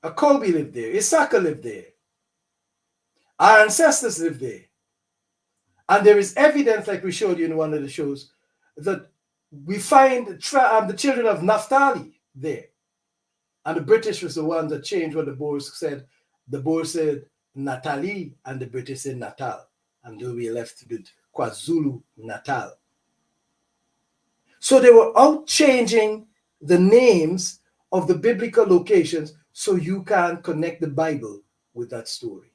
Jacobi lived there. Issachar lived there. Our ancestors lived there. And there is evidence, like we showed you in one of the shows, that we find the children of Naphtali there. And the British was the one that changed what the Boers said. The Boers said Natali, and the British said Natal. And then we left with KwaZulu Natal. So they were out changing the names of the biblical locations so you can connect the Bible with that story.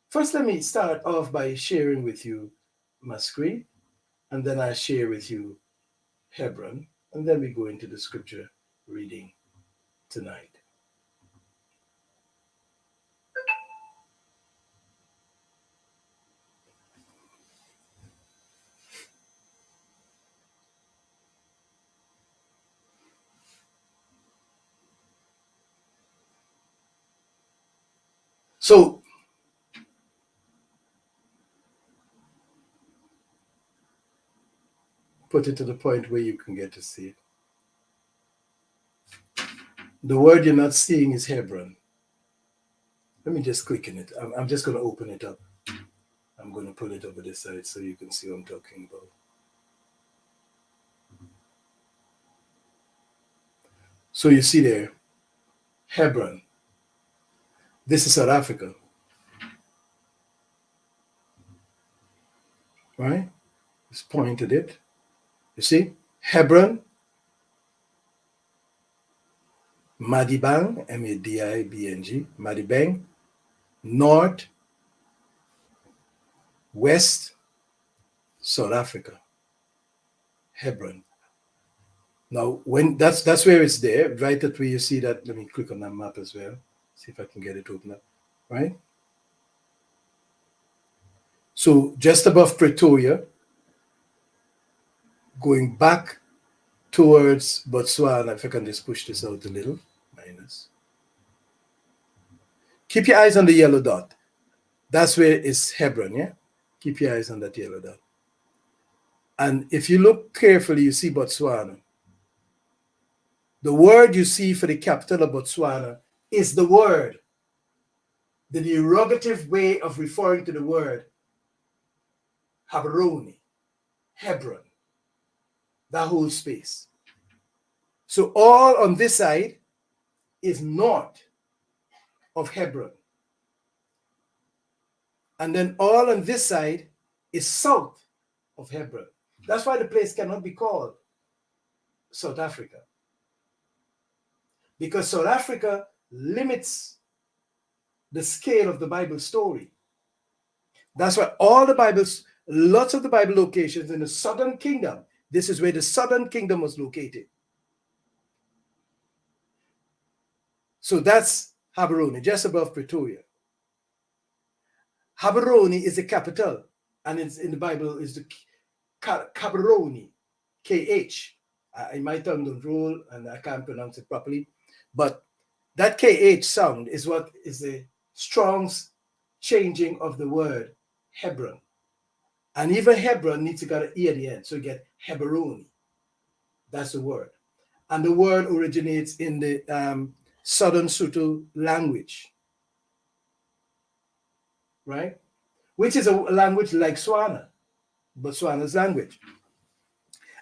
First, let me start off by sharing with you my screen, and then I share with you Hebron, and then we go into the scripture reading tonight. So, put it to the point where you can get to see it. The word you're not seeing is Hebron. Let me just click in it. I'm just going to open it up. I'm going to pull it over this side so you can see what I'm talking about. So you see there, Hebron. This is South Africa. Right? Just pointed it. You see? Hebron, Madibang, M-A-D-I-B-N-G, Madibang, North, West, South Africa, Hebron. Now, when that's where it's there, right at where you see that. Let me click on that map as well. See if I can get it open up. Right? So just above Pretoria, going back towards Botswana, if I can just push this out a little, minus. Keep your eyes on the yellow dot. That's where it's Hebron, yeah? Keep your eyes on that yellow dot. And if you look carefully, you see Botswana. The word you see for the capital of Botswana is the word, the derogative way of referring to the word Habaroni, Hebron, that whole space. So all on this side is north of Hebron. And then all on this side is south of Hebron. That's why the place cannot be called South Africa. Because South Africa limits the scale of the Bible story. That's why all the Bibles, lots of the Bible locations in the southern kingdom, this is where the southern kingdom was located. So that's Habaroni, just above Pretoria. Habaroni is the capital, and it's in the Bible is the Kabaroni, KH. In my tongue don't roll, and I can't pronounce it properly. But that KH sound is what is the Strong's changing of the word Hebron. And even Hebron needs to get an E at the end, so you get Heberoni. That's the word. And the word originates in the Southern Sotho language, right? Which is a language like Swana, Botswana's language.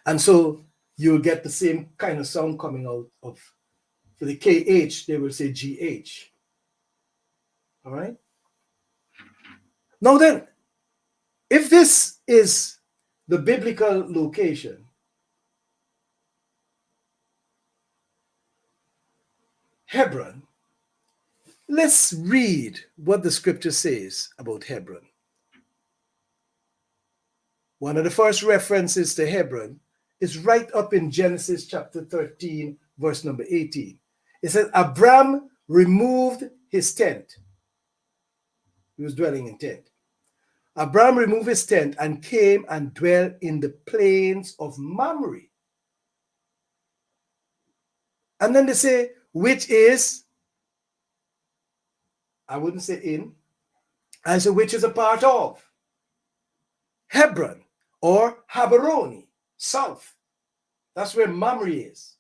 And so you'll get the same kind of sound coming out of, for the KH, they will say GH. All right? Now then, if this is the biblical location, Hebron, let's read what the scripture says about Hebron. One of the first references to Hebron is right up in Genesis chapter 13, verse number 18. It says, Abram removed his tent. He was dwelling in tent. Abram removed his tent and came and dwelt in the plains of Mamre. And then they say, which is, I wouldn't say in, I say which is a part of Hebron or Habaroni, south. That's where Mamre is.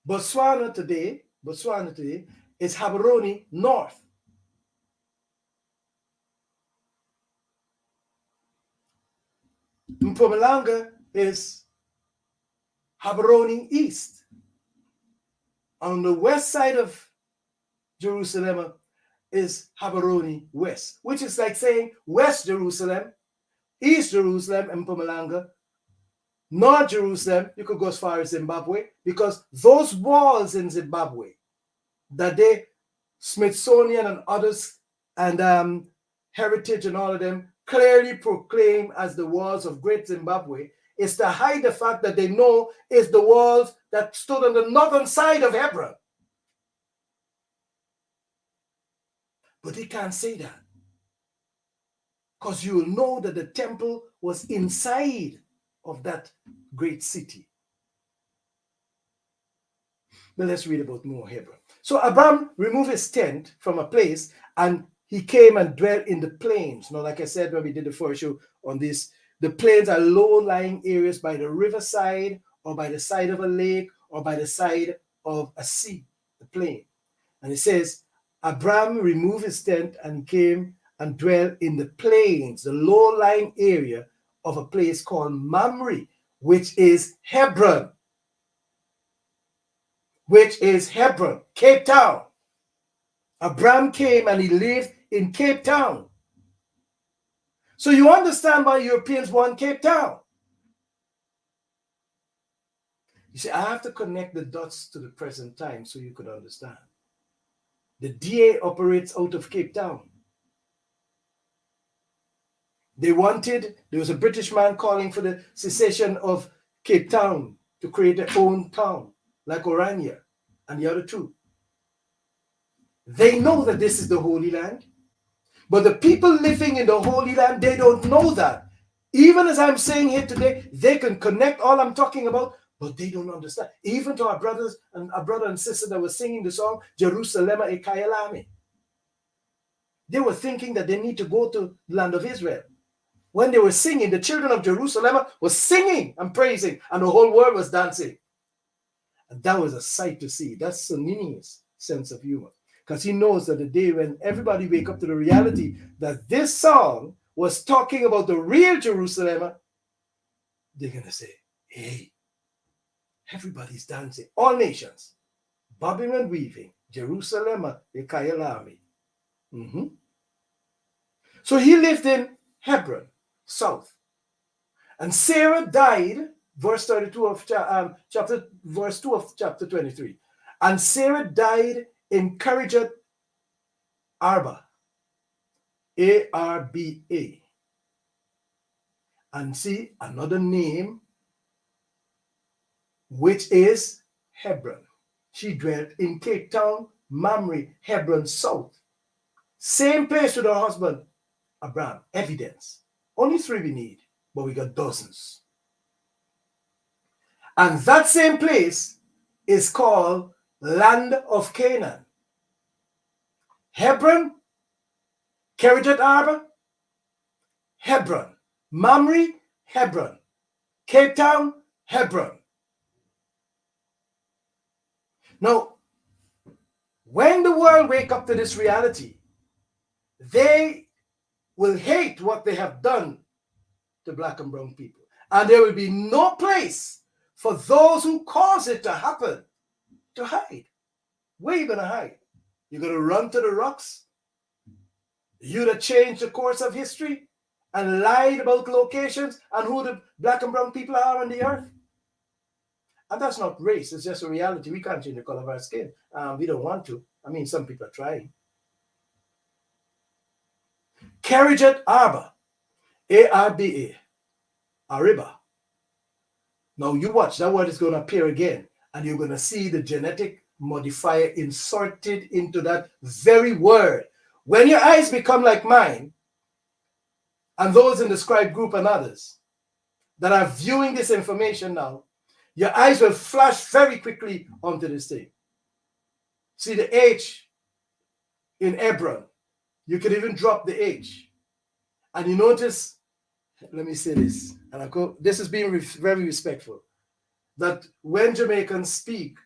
Botswana today is Habaroni, north. Mpumalanga is Habaroni, east. On the west side of Jerusalem is Habaroni, west, which is like saying West Jerusalem, East Jerusalem, and Mpumalanga, North Jerusalem. You could go as far as Zimbabwe, because those walls in Zimbabwe that they, Smithsonian and others, and Heritage and all of them clearly proclaim as the walls of Great Zimbabwe, is to hide the fact that they know is the walls that stood on the northern side of Hebron. But they can't say that, because you will know that the temple was inside of that great city. But let's read about more Hebron. So Abram removed his tent from a place, and he came and dwelt in the plains. Now, like I said when we did the first show on this, the plains are low-lying areas by the riverside, or by the side of a lake, or by the side of a sea, the plain. And it says, Abram removed his tent and came and dwelt in the plains, the low-lying area of a place called Mamre, which is Hebron. Which is Hebron, Cape Town. Abram came and he lived in Cape Town. So you understand why Europeans want Cape Town. You see, I have to connect the dots to the present time so you could understand. The DA operates out of Cape Town. There was a British man calling for the secession of Cape Town to create their own town, like Orania and the other two. They know that this is the Holy Land, but the people living in the Holy Land, they don't know that. Even as I'm saying here today, they can connect all I'm talking about, but they don't understand. Even to our brothers and our brother and sister that were singing the song, Jerusalem e Kayalami. They were thinking that they need to go to the land of Israel. When they were singing, the children of Jerusalem was singing and praising, and the whole world was dancing. And that was a sight to see. That's Sonini's sense of humor. Because he knows that the day when everybody wake up to the reality that this song was talking about the real Jerusalem, they're going to say, hey, everybody's dancing. All nations, bobbing and weaving. Jerusalem, Ekayalami. So he lived in Hebron, south. And Sarah died, verse 32 of verse 2 of chapter 23. And Sarah died in Kirjath Arba, A-R-B-A. And see, another name, which is Hebron. She dwelt in Cape Town, Mamre, Hebron, south. Same place with her husband, Abraham. Evidence. Only 3 we need, but we got dozens. And that same place is called Land of Canaan. Hebron, Kirjath Arba, Hebron. Mamre, Hebron. Cape Town, Hebron. Now, when the world wake up to this reality, they will hate what they have done to black and brown people. And there will be no place for those who cause it to happen to hide. Where are you going to hide? You're going to run to the rocks? You that changed the course of history and lied about locations and who the black and brown people are on the earth? And that's not race. It's just a reality. We can't change the color of our skin. We don't want to. I mean, some people are trying. Kirjath Arba, A-R-B-A, Ariba. Now you watch, that word is going to appear again, and you're going to see the genetic modifier inserted into that very word. When your eyes become like mine, and those in the scribe group and others that are viewing this information now, Your eyes will flash very quickly onto this thing. See the H in Hebron. You could even drop the H. And you notice, let me say this, and this is being very respectful, that when Jamaicans speak,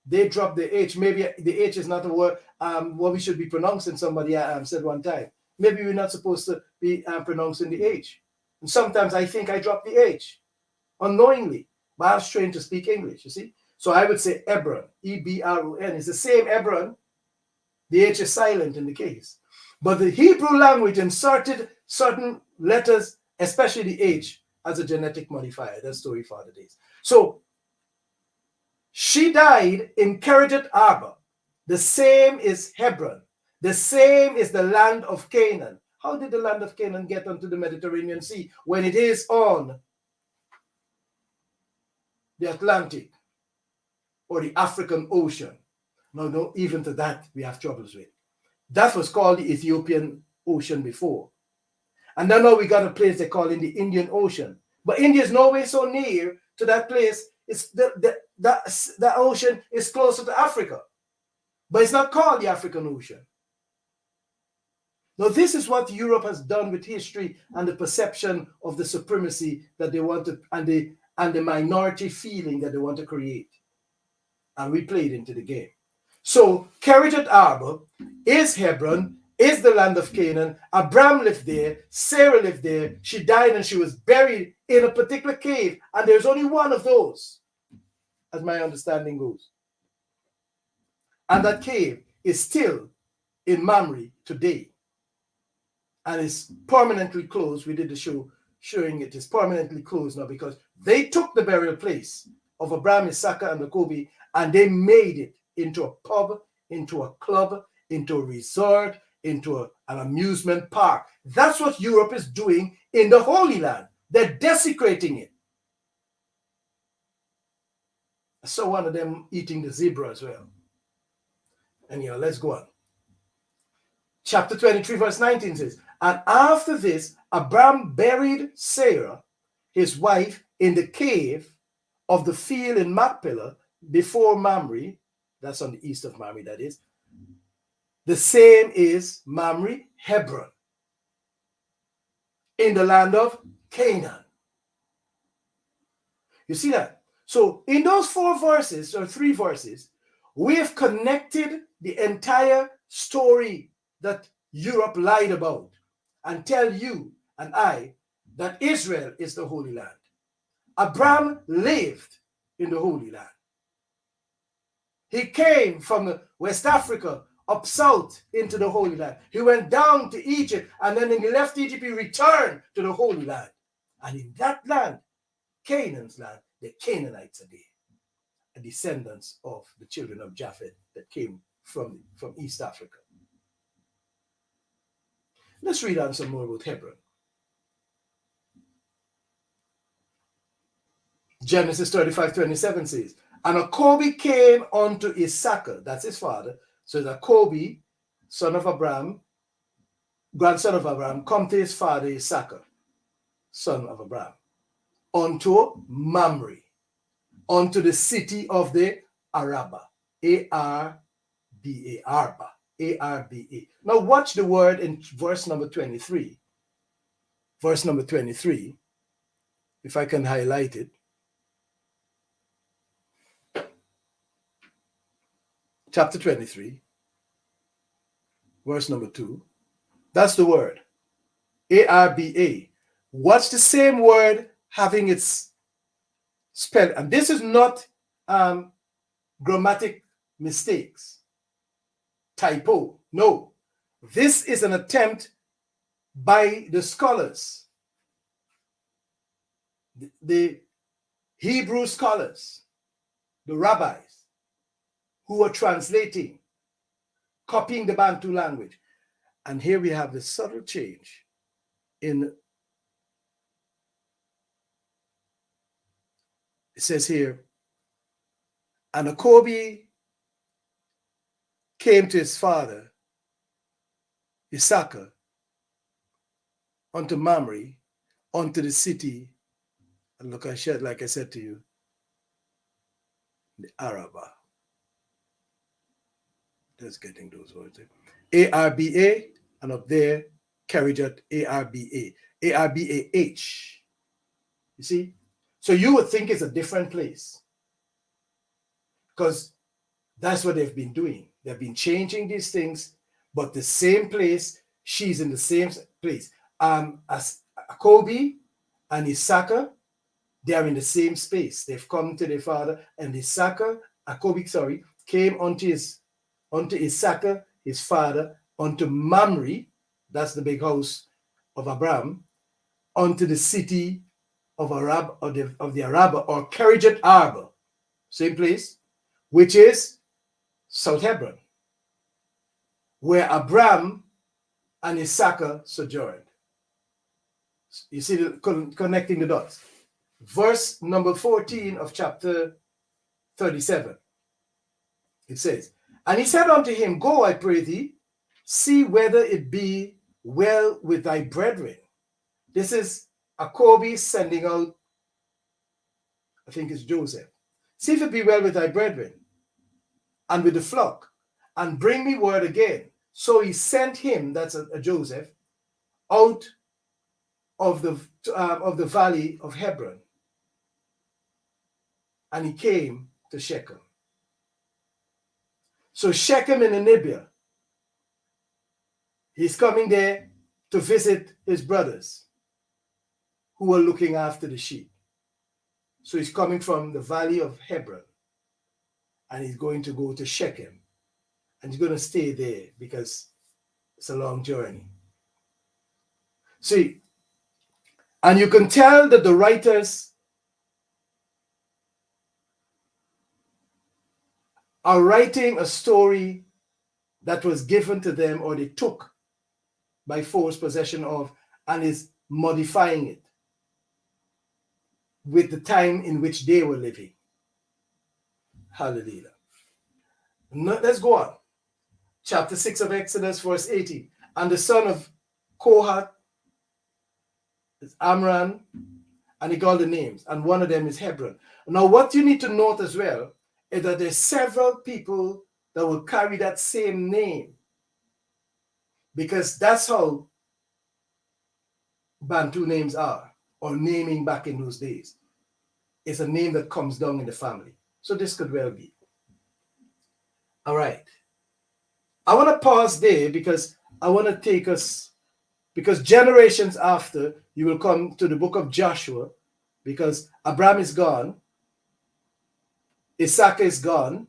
they drop the H. Maybe the H is not a word what we should be pronouncing. Somebody said one time. Maybe we're not supposed to be pronouncing the H. And sometimes I think I drop the H unknowingly, but I was trained to speak English, you see. So I would say Hebron, E-B-R-O-N. It's the same Hebron. The H is silent in the case. But the Hebrew language inserted certain letters, especially the H, as a genetic modifier. That's story for the days. So she died in Kirjat Arba. The same is Hebron. The same is the land of Canaan. How did the land of Canaan get onto the Mediterranean Sea when it is on the Atlantic or the African Ocean? No, even to that we have troubles with. That was called the Ethiopian Ocean before. And then now we got a place they call in the Indian Ocean. But India is nowhere so near to that place. It's that ocean is closer to Africa. But it's not called the African Ocean. Now, this is what Europe has done with history and the perception of the supremacy that they want to, and the minority feeling that they want to create. And we played into the game. So, Kirjat Arba is Hebron, is the land of Canaan. Abraham lived there. Sarah lived there. She died and she was buried in a particular cave. And there's only one of those, as my understanding goes. And that cave is still in Mamre today. And it's permanently closed. We did the show showing it is permanently closed now because they took the burial place of Abraham, Isaac, and Jacob, and they made it into a pub, into a club, into a resort, into an amusement park. That's what Europe is doing in the Holy Land. They're desecrating it. I saw one of them eating the zebra as well. Anyhow, let's go on. Chapter 23, verse 19 says, and after this, Abraham buried Sarah, his wife, in the cave of the field in Machpelah before Mamre. That's on the east of Mamre, that is. The same is Mamre, Hebron, in the land of Canaan. You see that? So in those 4 verses, or 3 verses, we have connected the entire story that Europe lied about and tell you and I that Israel is the Holy Land. Abraham lived in the Holy Land. He came from West Africa up south into the Holy Land. He went down to Egypt, and then when he left Egypt, he returned to the Holy Land. And in that land, Canaan's land, the Canaanites are there, descendants of the children of Japheth that came from East Africa. Let's read on some more about Hebron. Genesis 35:27 says, and Jacob came unto Issachar, that's his father. So Jacob, son of Abraham, grandson of Abraham, come to his father Issachar, son of Abraham, unto Mamre, unto the city of the Araba, A-R-B-A, Arba, A-R-B-A. Now watch the word in verse number 23. Verse number 23, if I can highlight it. Chapter 23, verse number 2. That's the word, A-R-B-A. Watch the same word having its spell. And this is not grammatic mistakes, typo. No, this is an attempt by the scholars, the Hebrew scholars, the rabbis, who are translating, copying the Bantu language. And here we have the subtle change in, it says here, and Jacob came to his father, Issachar, unto Mamre, unto the city, and look, like I said to you, the Araba. Just getting those words. Arba, and up there, Kerrijat, Arba, Arbah. You see? So you would think it's a different place because that's what they've been doing. They've been changing these things, but the same place, she's in the same place. As Kobe and Issachar, they are in the same space. They've come to their father, and Kobe, came unto Issachar, his father, unto Mamre, that's the big house of Abraham, unto the city of Arab, of the Araba, or Kerrijat Arba, same place, which is South Hebron, where Abraham and Issachar sojourned. You see, connecting the dots. Verse number 14 of chapter 37. It says, and he said unto him, go, I pray thee, see whether it be well with thy brethren. This is Jacob sending out, I think it's Joseph. See if it be well with thy brethren and with the flock, and bring me word again. So he sent him, that's a Joseph, out of the valley of Hebron, and he came to Shechem. So Shechem in Namibia, he's coming there to visit his brothers who are looking after the sheep. So he's coming from the valley of Hebron, and he's going to go to Shechem, and he's going to stay there because it's a long journey. See, and you can tell that the writers are writing a story that was given to them, or they took by force possession of, and is modifying it with the time in which they were living. Hallelujah. Let's go on. Chapter 6 of Exodus, verse 18. And the son of Kohath is Amram, and he called the names, and one of them is Hebron. Now, what you need to note as well is that there's several people that will carry that same name, because that's how Bantu names are, or naming back in those days. It's a name that comes down in the family. So this could well be. All right. I want to pause there because I want to take us, because generations after, you will come to the book of Joshua, because Abraham is gone, Issachar is gone,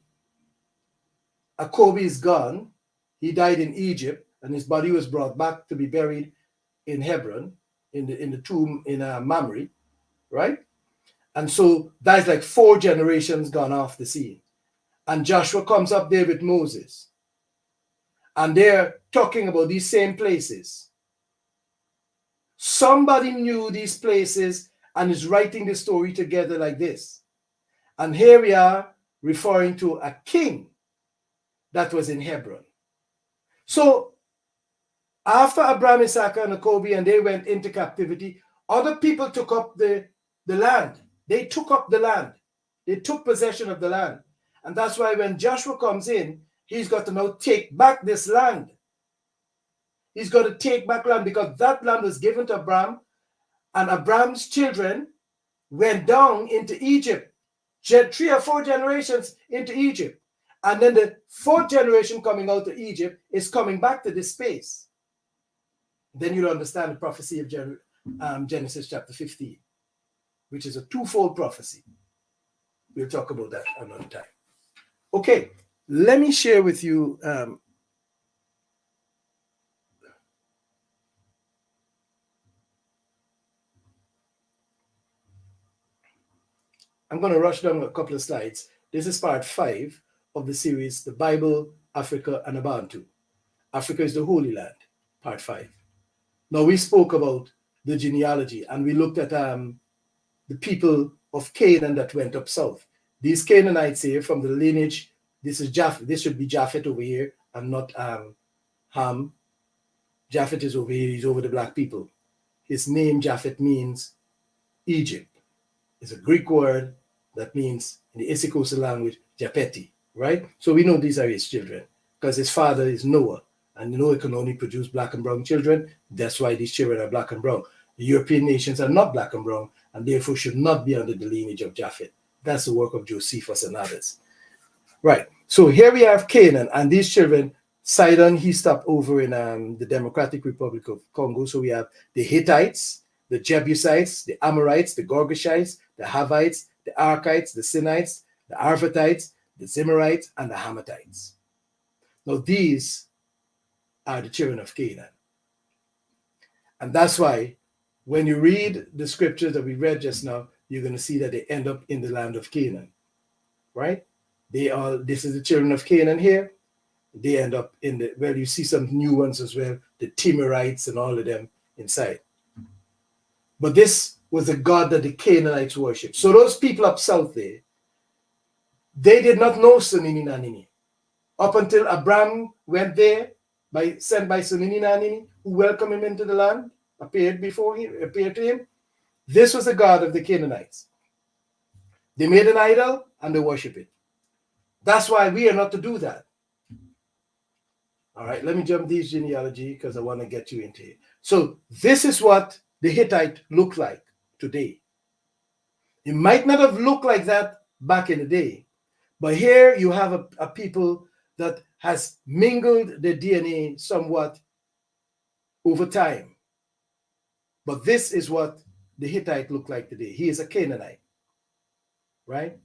Jacob is gone. He died in Egypt, and his body was brought back to be buried in Hebron, in the tomb in Mamre, right? And so that's like 4 generations gone off the scene. And Joshua comes up there with Moses, and they're talking about these same places. Somebody knew these places and is writing the story together like this. And here we are referring to a king that was in Hebron. So after Abraham, Issachar, and Jacob, and they went into captivity, other people took up the land. They took up the land. They took possession of the land. And that's why when Joshua comes in, he's got to now take back this land. He's got to take back land because that land was given to Abraham, and Abraham's children went down into Egypt. 3 or 4 generations into Egypt. And then the 4th generation coming out of Egypt is coming back to this space. Then you'll understand the prophecy of Genesis chapter 15, which is a twofold prophecy. We'll talk about that another time. Okay, let me share with you I'm going to rush down a couple of slides. This is part 5 of the series, The Bible, Africa, and Abantu. Africa is the Holy Land, part 5. Now, we spoke about the genealogy, and we looked at the people of Canaan that went up south. These Canaanites here from the lineage, this is Japheth. This should be Japheth over here, and not Ham. Japheth is over here. He's over the black people. His name, Japheth, means Egypt. It's a Greek word, That means in the Issacosa language, Japeti, right? So we know these are his children because his father is Noah, and Noah can only produce black and brown children. That's why these children are black and brown. The European nations are not black and brown, and therefore should not be under the lineage of Japhet. That's the work of Josephus and others. Right. So here we have Canaan, and these children, Sidon, he stopped over in the Democratic Republic of Congo. So we have the Hittites, the Jebusites, the Amorites, the Girgashites, the Havites, the Arkites, the Sinites, the Arvatites, the Zimrites, and the Hamathites. Now these are the children of Canaan. And that's why when you read the scriptures that we read just now, you're going to see that they end up in the land of Canaan, right? This is the children of Canaan here. They end up in the, well, you see some new ones as well, the Timurites and all of them inside. But this was the God that the Canaanites worshiped. So those people up south there, they did not know Sunini Nanini. Up until Abraham went there, sent by Sunini Nanini, who welcomed him into the land, appeared to him. This was the God of the Canaanites. They made an idol and they worship it. That's why we are not to do that. All right, let me jump these genealogy because I want to get you into it. So this is what the Hittite looked like today. It might not have looked like that back in the day, but here you have a people that has mingled the DNA somewhat over time. But this is what the Hittite looked like today. He is a Canaanite, right?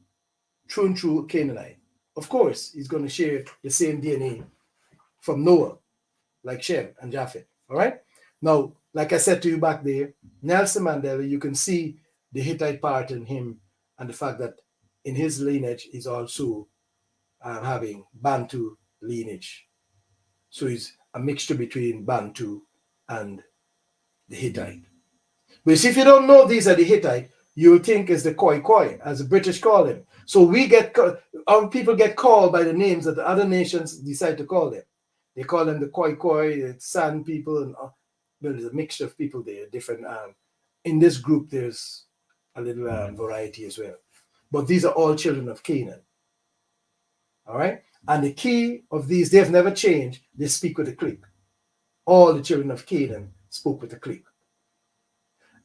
True and true Canaanite. Of course, he's going to share the same DNA from Noah, like Shem and Japheth, all right? Now, like I said to you back there, Nelson Mandela, you can see the Hittite part in him and the fact that in his lineage, he's also having Bantu lineage. So he's a mixture between Bantu and the Hittite. But see, if you don't know these are the Hittite, you'll think it's the Khoi Khoi, as the British call them. So our people get called by the names that the other nations decide to call them. They call them the Khoi Khoi, the San people, and well, there's a mixture of people there, different. In this group, there's a little variety as well. But these are all children of Canaan. All right? And the key of these, they've never changed. They speak with a click. All the children of Canaan spoke with a click.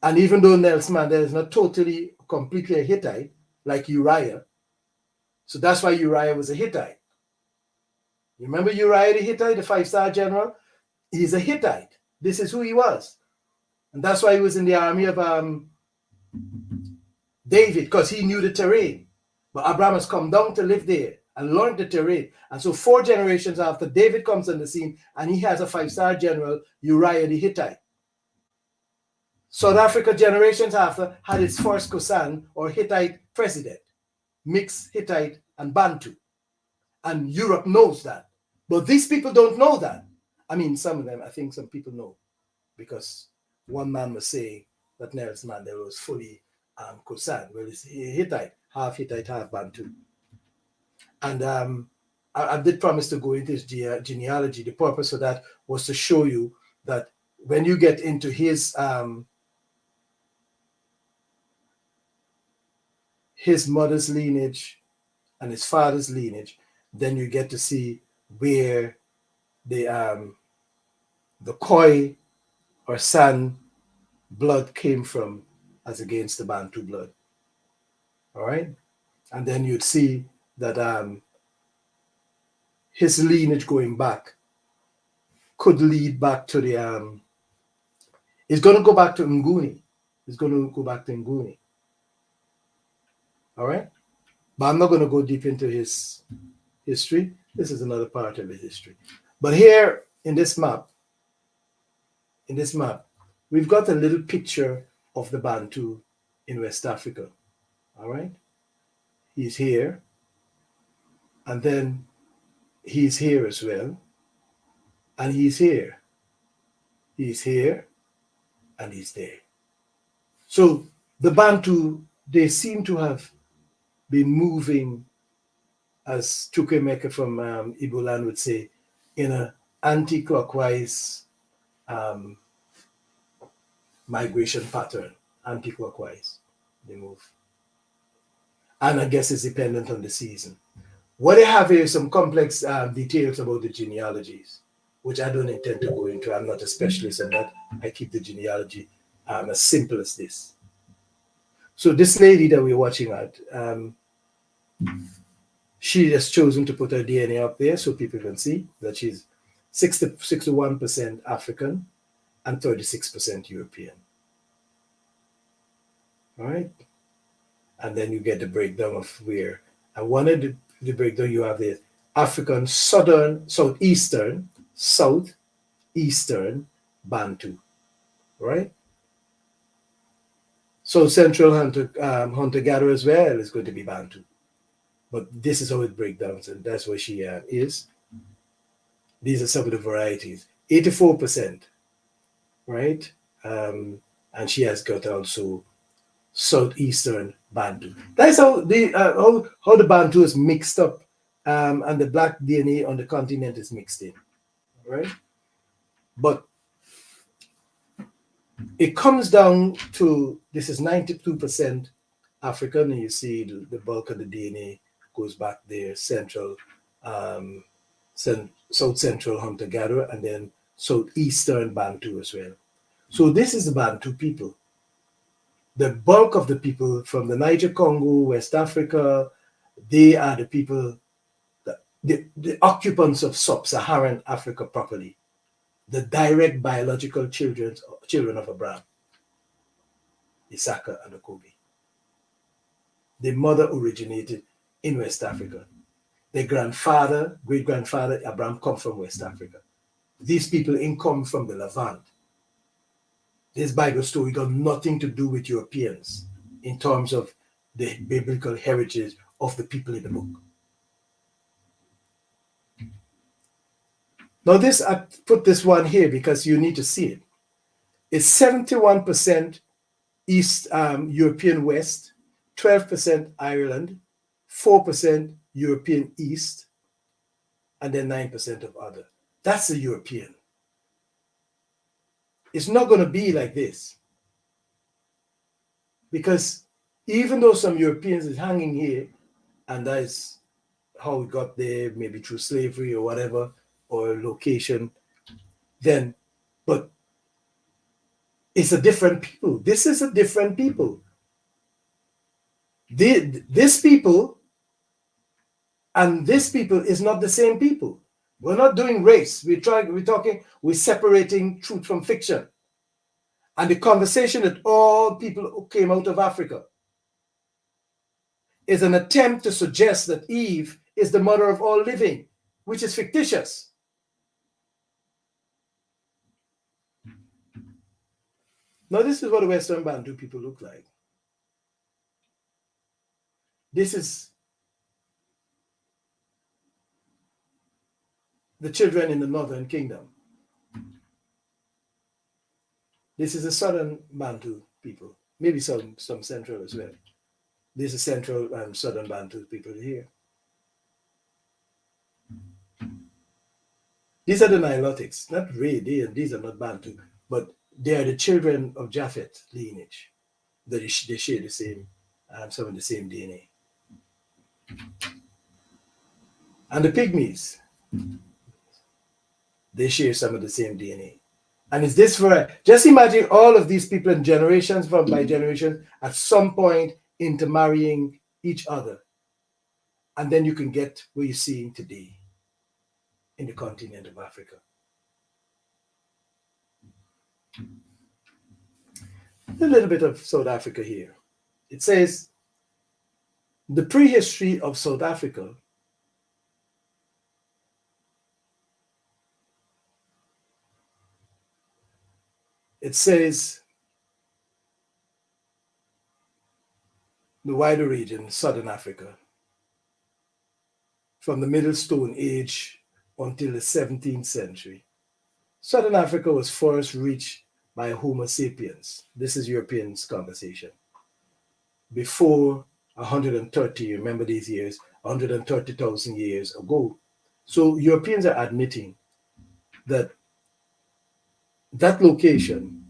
And even though Nelson Mandela is not totally, completely a Hittite, like Uriah, so that's why Uriah was a Hittite. You remember Uriah the Hittite, the 5-star general? He's a Hittite. This is who he was. And that's why he was in the army of David, because he knew the terrain. But Abraham has come down to live there and learned the terrain. And so 4 generations after, David comes on the scene and he has a 5-star general, Uriah the Hittite. South Africa generations after had its first Kosan or Hittite president, mixed Hittite and Bantu. And Europe knows that. But these people don't know that. I mean, some of them, I think some people know, because one man was saying that Nelson Mandela was fully Kosan. Well, it's Hittite, half Bantu. And I did promise to go into his genealogy. The purpose of that was to show you that when you get into his mother's lineage and his father's lineage, then you get to see where the Khoi or San blood came from as against the Bantu blood. All right? And then you'd see that his lineage going back could lead back to the, it's going to go back to Nguni. It's going to go back to Nguni. All right? But I'm not going to go deep into his history. This is another part of his history. But here in this map, we've got a little picture of the Bantu in West Africa. All right? He's here. And then he's here as well. And he's here. He's here. And he's there. So the Bantu, they seem to have been moving, as Chukwemeka from Igbo land would say, in an anti-clockwise migration pattern. Anti-clockwise, they move. And I guess it's dependent on the season. What I have here is some complex details about the genealogies, which I don't intend to go into. I'm not a specialist in that. I keep the genealogy as simple as this. So this lady that we're watching at, she has chosen to put her DNA up there so people can see that she's 61% African and 36% European. All right. And then you get the breakdown of where. And one of the breakdown you have the African southeastern Bantu, right? So central hunter-gatherer as well is going to be Bantu. But this is how it breaks down, and that's where she is. These are some of the varieties. 84%, right? And she has got also southeastern Bantu. That's how the Bantu is mixed up, and the black DNA on the continent is mixed in, right? But it comes down to this is 92% African, and you see the bulk of the DNA goes back there, central, south central hunter gatherer, and then southeastern Bantu as well. So this is the Bantu people. The bulk of the people from the Niger Congo, West Africa, they are the people, the occupants of Sub Saharan Africa properly, the direct biological children of Abraham, Isaka and Jacobi. The mother originated in West Africa. Their grandfather, great-grandfather, Abraham, come from West Africa. These people ain't come from the Levant. This Bible story got nothing to do with Europeans in terms of the biblical heritage of the people in the book. Now this, I put this one here because you need to see it. It's 71% East European West, 12% Ireland, 4% European East, and then 9% of other. That's the European. It's not going to be like this. Because even though some Europeans is hanging here, and that is how it got there, maybe through slavery or whatever, or location, then, but it's a different people. This is a different people. This people and this people is not the same people. We're not doing race. We're separating truth from fiction. And the conversation that all people who came out of Africa is an attempt to suggest that Eve is the mother of all living, which is fictitious. Now, this is what the Western Bantu people look like. This is the children in the Northern Kingdom. This is the Southern Bantu people, maybe some Central as well. This is Central and Southern Bantu people here. These are the Nilotics, not really, these are not Bantu, but they are the children of Japhet lineage. They share the same, some of the same DNA. And the Pygmies, they share some of the same DNA. And it's this just imagine all of these people in generations by generation at some point intermarrying each other. And then you can get what you're seeing today in the continent of Africa. A little bit of South Africa here. It says, the prehistory of South Africa it says the wider region, Southern Africa, from the Middle Stone Age until the 17th century. Southern Africa was first reached by Homo sapiens. This is Europeans' conversation. Before 130, remember these years, 130,000 years ago. So Europeans are admitting that that location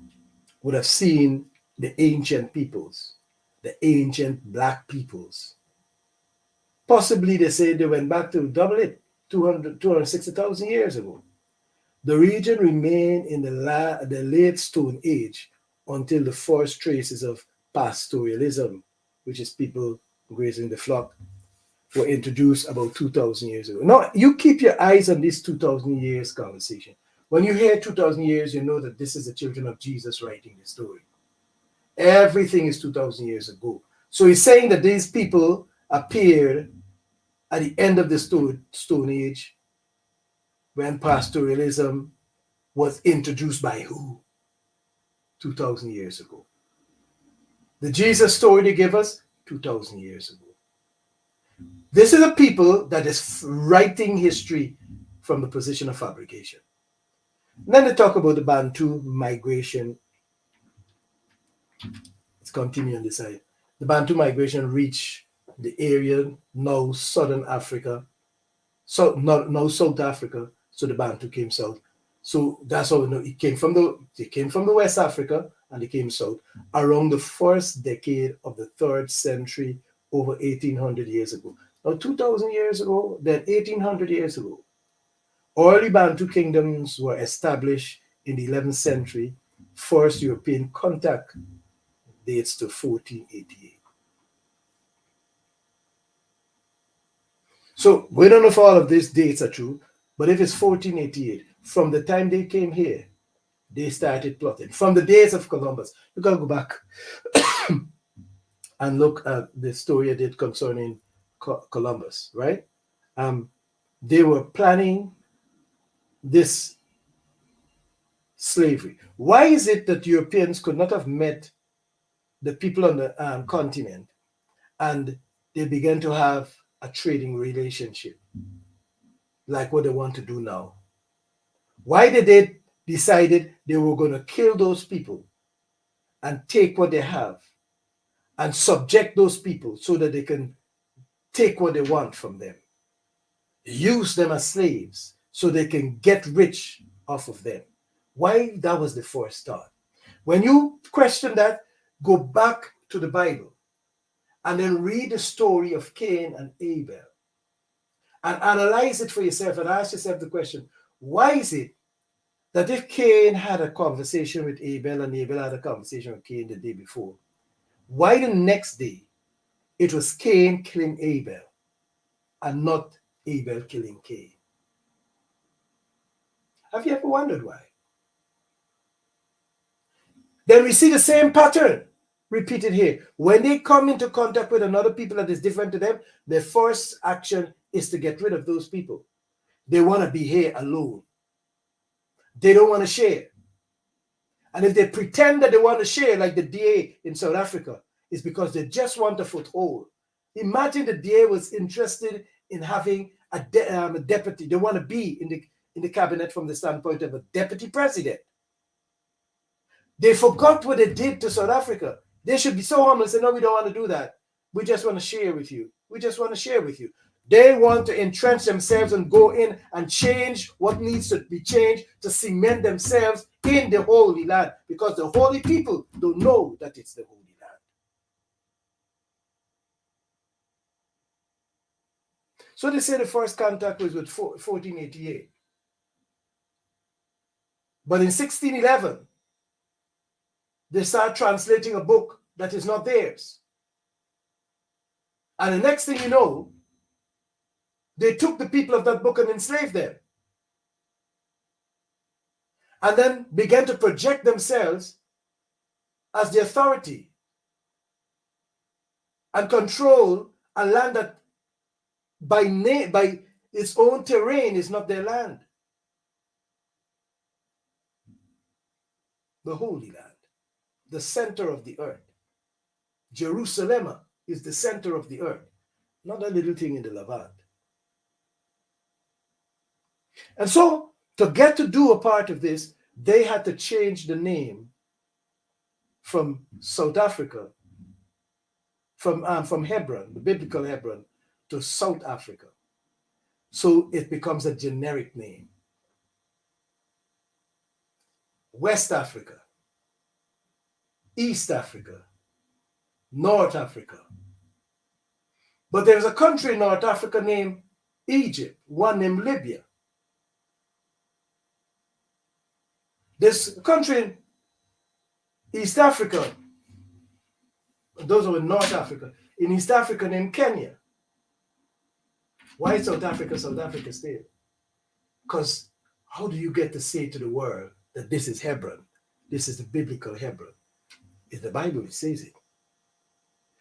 would have seen the ancient peoples, the ancient black peoples Possibly they say they went back to double it, 260,000 years ago. The region remained in the late Stone Age until the first traces of pastoralism, which is people grazing the flock, were introduced about 2,000 years ago. Now, you keep your eyes on this 2,000 years conversation. When you hear 2,000 years, you know that this is the children of Jesus writing the story. Everything is 2,000 years ago. So he's saying that these people appeared at the end of the Stone Age when pastoralism was introduced by who? 2,000 years ago. The Jesus story they give us, 2,000 years ago. This is a people that is writing history from the position of fabrication. And then they talk about the Bantu migration. Let's continue on this side. The Bantu migration reached the area now southern Africa, now South Africa. So the Bantu came south. So that's how we know they came from the West Africa and they came south around the first decade of the 3rd century, over 1,800 years ago. Now 2,000 years ago, then 1,800 years ago. Early Bantu kingdoms were established in the 11th century. First European contact dates to 1488. So we don't know if all of these dates are true, but if it's 1488, from the time they came here, they started plotting. From the days of Columbus, we gotta go back and look at the story I did concerning Columbus, right? They were planning this slavery. Why is it that Europeans could not have met the people on the continent and they began to have a trading relationship like what they want to do now? Why did they decided they were going to kill those people and take what they have and subject those people so that they can take what they want from them, use them as slaves so they can get rich off of them? Why? That was the first thought. When you question that, go back to the Bible and then read the story of Cain and Abel and analyze it for yourself and ask yourself the question, why is it that if Cain had a conversation with Abel and Abel had a conversation with Cain the day before, why the next day it was Cain killing Abel and not Abel killing Cain? Have you ever wondered why? Then we see the same pattern repeated here. When they come into contact with another people that is different to them, their first action is to get rid of those people. They want to be here alone. They don't want to share. And if they pretend that they want to share, like the DA in South Africa, it's because they just want a foothold. Imagine the DA was interested in having a deputy. They want to be in the cabinet from the standpoint of a deputy president. They forgot what they did to South Africa. They should be so humble and say, no, we don't want to do that. We just want to share with you. We just want to share with you. They want to entrench themselves and go in and change what needs to be changed to cement themselves in the Holy Land, because the holy people don't know that it's the Holy Land. So they say the first contact was with 1488. But in 1611, they start translating a book that is not theirs. And the next thing you know, they took the people of that book and enslaved them. And then began to project themselves as the authority and control a land that by its own terrain is not their land. The Holy Land, the center of the earth. Jerusalem is the center of the earth, not a little thing in the Levant. And so, to get to do a part of this, they had to change the name from South Africa, from Hebron, the biblical Hebron, to South Africa. So it becomes a generic name. West Africa, East Africa, North Africa. But there's a country in North Africa named Egypt, one named Libya. This country in East Africa, those are in North Africa, in East Africa named Kenya. Why is South Africa still? Because how do you get to say to the world that this is Hebron? This is the biblical Hebron. It's the Bible that says it.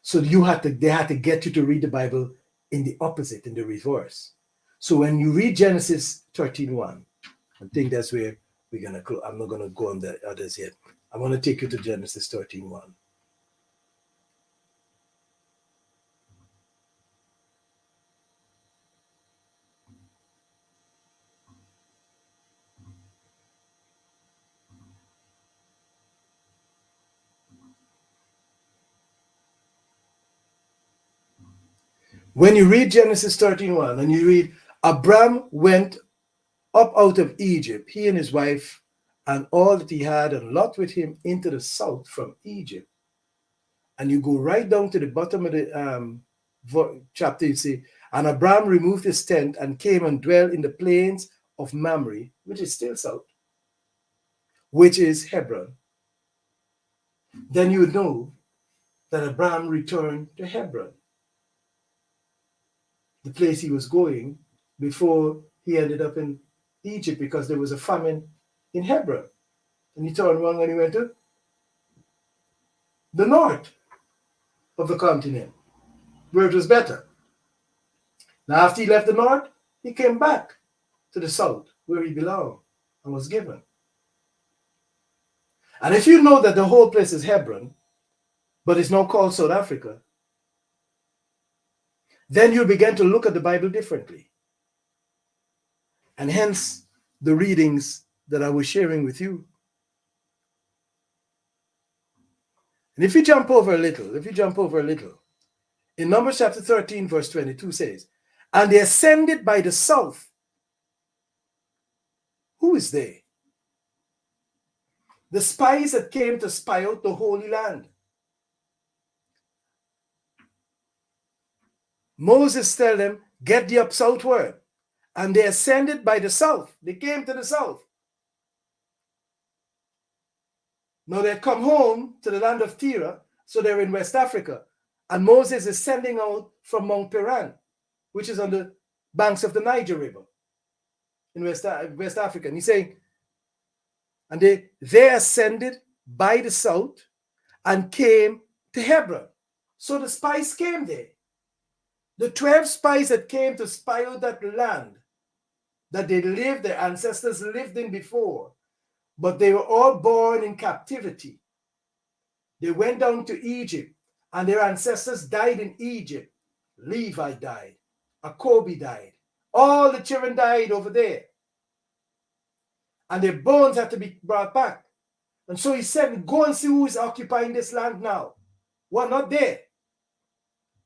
So they had to get you to read the Bible in the opposite, in the reverse. So when you read Genesis 13:1, I think that's where we're gonna close. I'm not gonna go on the others yet. I want to take you to Genesis 13:1. When you read Genesis 13:1 and you read, Abram went up out of Egypt, he and his wife, and all that he had, and Lot with him into the south from Egypt. And you go right down to the bottom of the chapter, you see, and Abram removed his tent and came and dwelt in the plains of Mamre, which is still south, which is Hebron. Then you would know that Abram returned to Hebron, the place he was going before he ended up in Egypt, because there was a famine in Hebron. And he turned around and he went to the north of the continent, where it was better. Now, after he left the north, he came back to the south, where he belonged and was given. And if you know that the whole place is Hebron, but it's now called South Africa, then you'll begin to look at the Bible differently. And hence the readings that I was sharing with you. And if you jump over a little, in Numbers chapter 13, verse 22 says, and they ascended by the south. Who is they? The spies that came to spy out the Holy Land. Moses tell them, get thee up southward. And they ascended by the south. They came to the south. Now they come home to the land of Tira, so they're in West Africa. And Moses is sending out from Mount Paran, which is on the banks of the Niger River in West Africa. And he's saying, and they ascended by the south and came to Hebron. So the spies came there. The 12 spies that came to spy out that land that their ancestors lived in before, but they were all born in captivity. They went down to Egypt, and their ancestors died in Egypt. Levi died. Jacobi died. All the children died over there. And their bones had to be brought back. And so he said, go and see who is occupying this land now. We're not there.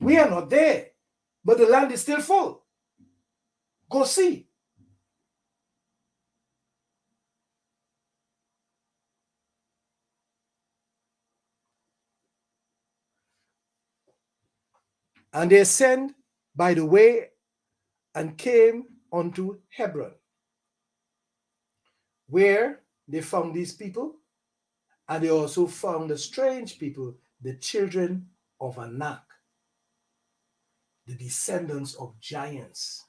We are not there. But the land is still full. Go see. And they ascended by the way and came unto Hebron, where they found these people, and they also found the strange people, the children of Anak, the descendants of giants.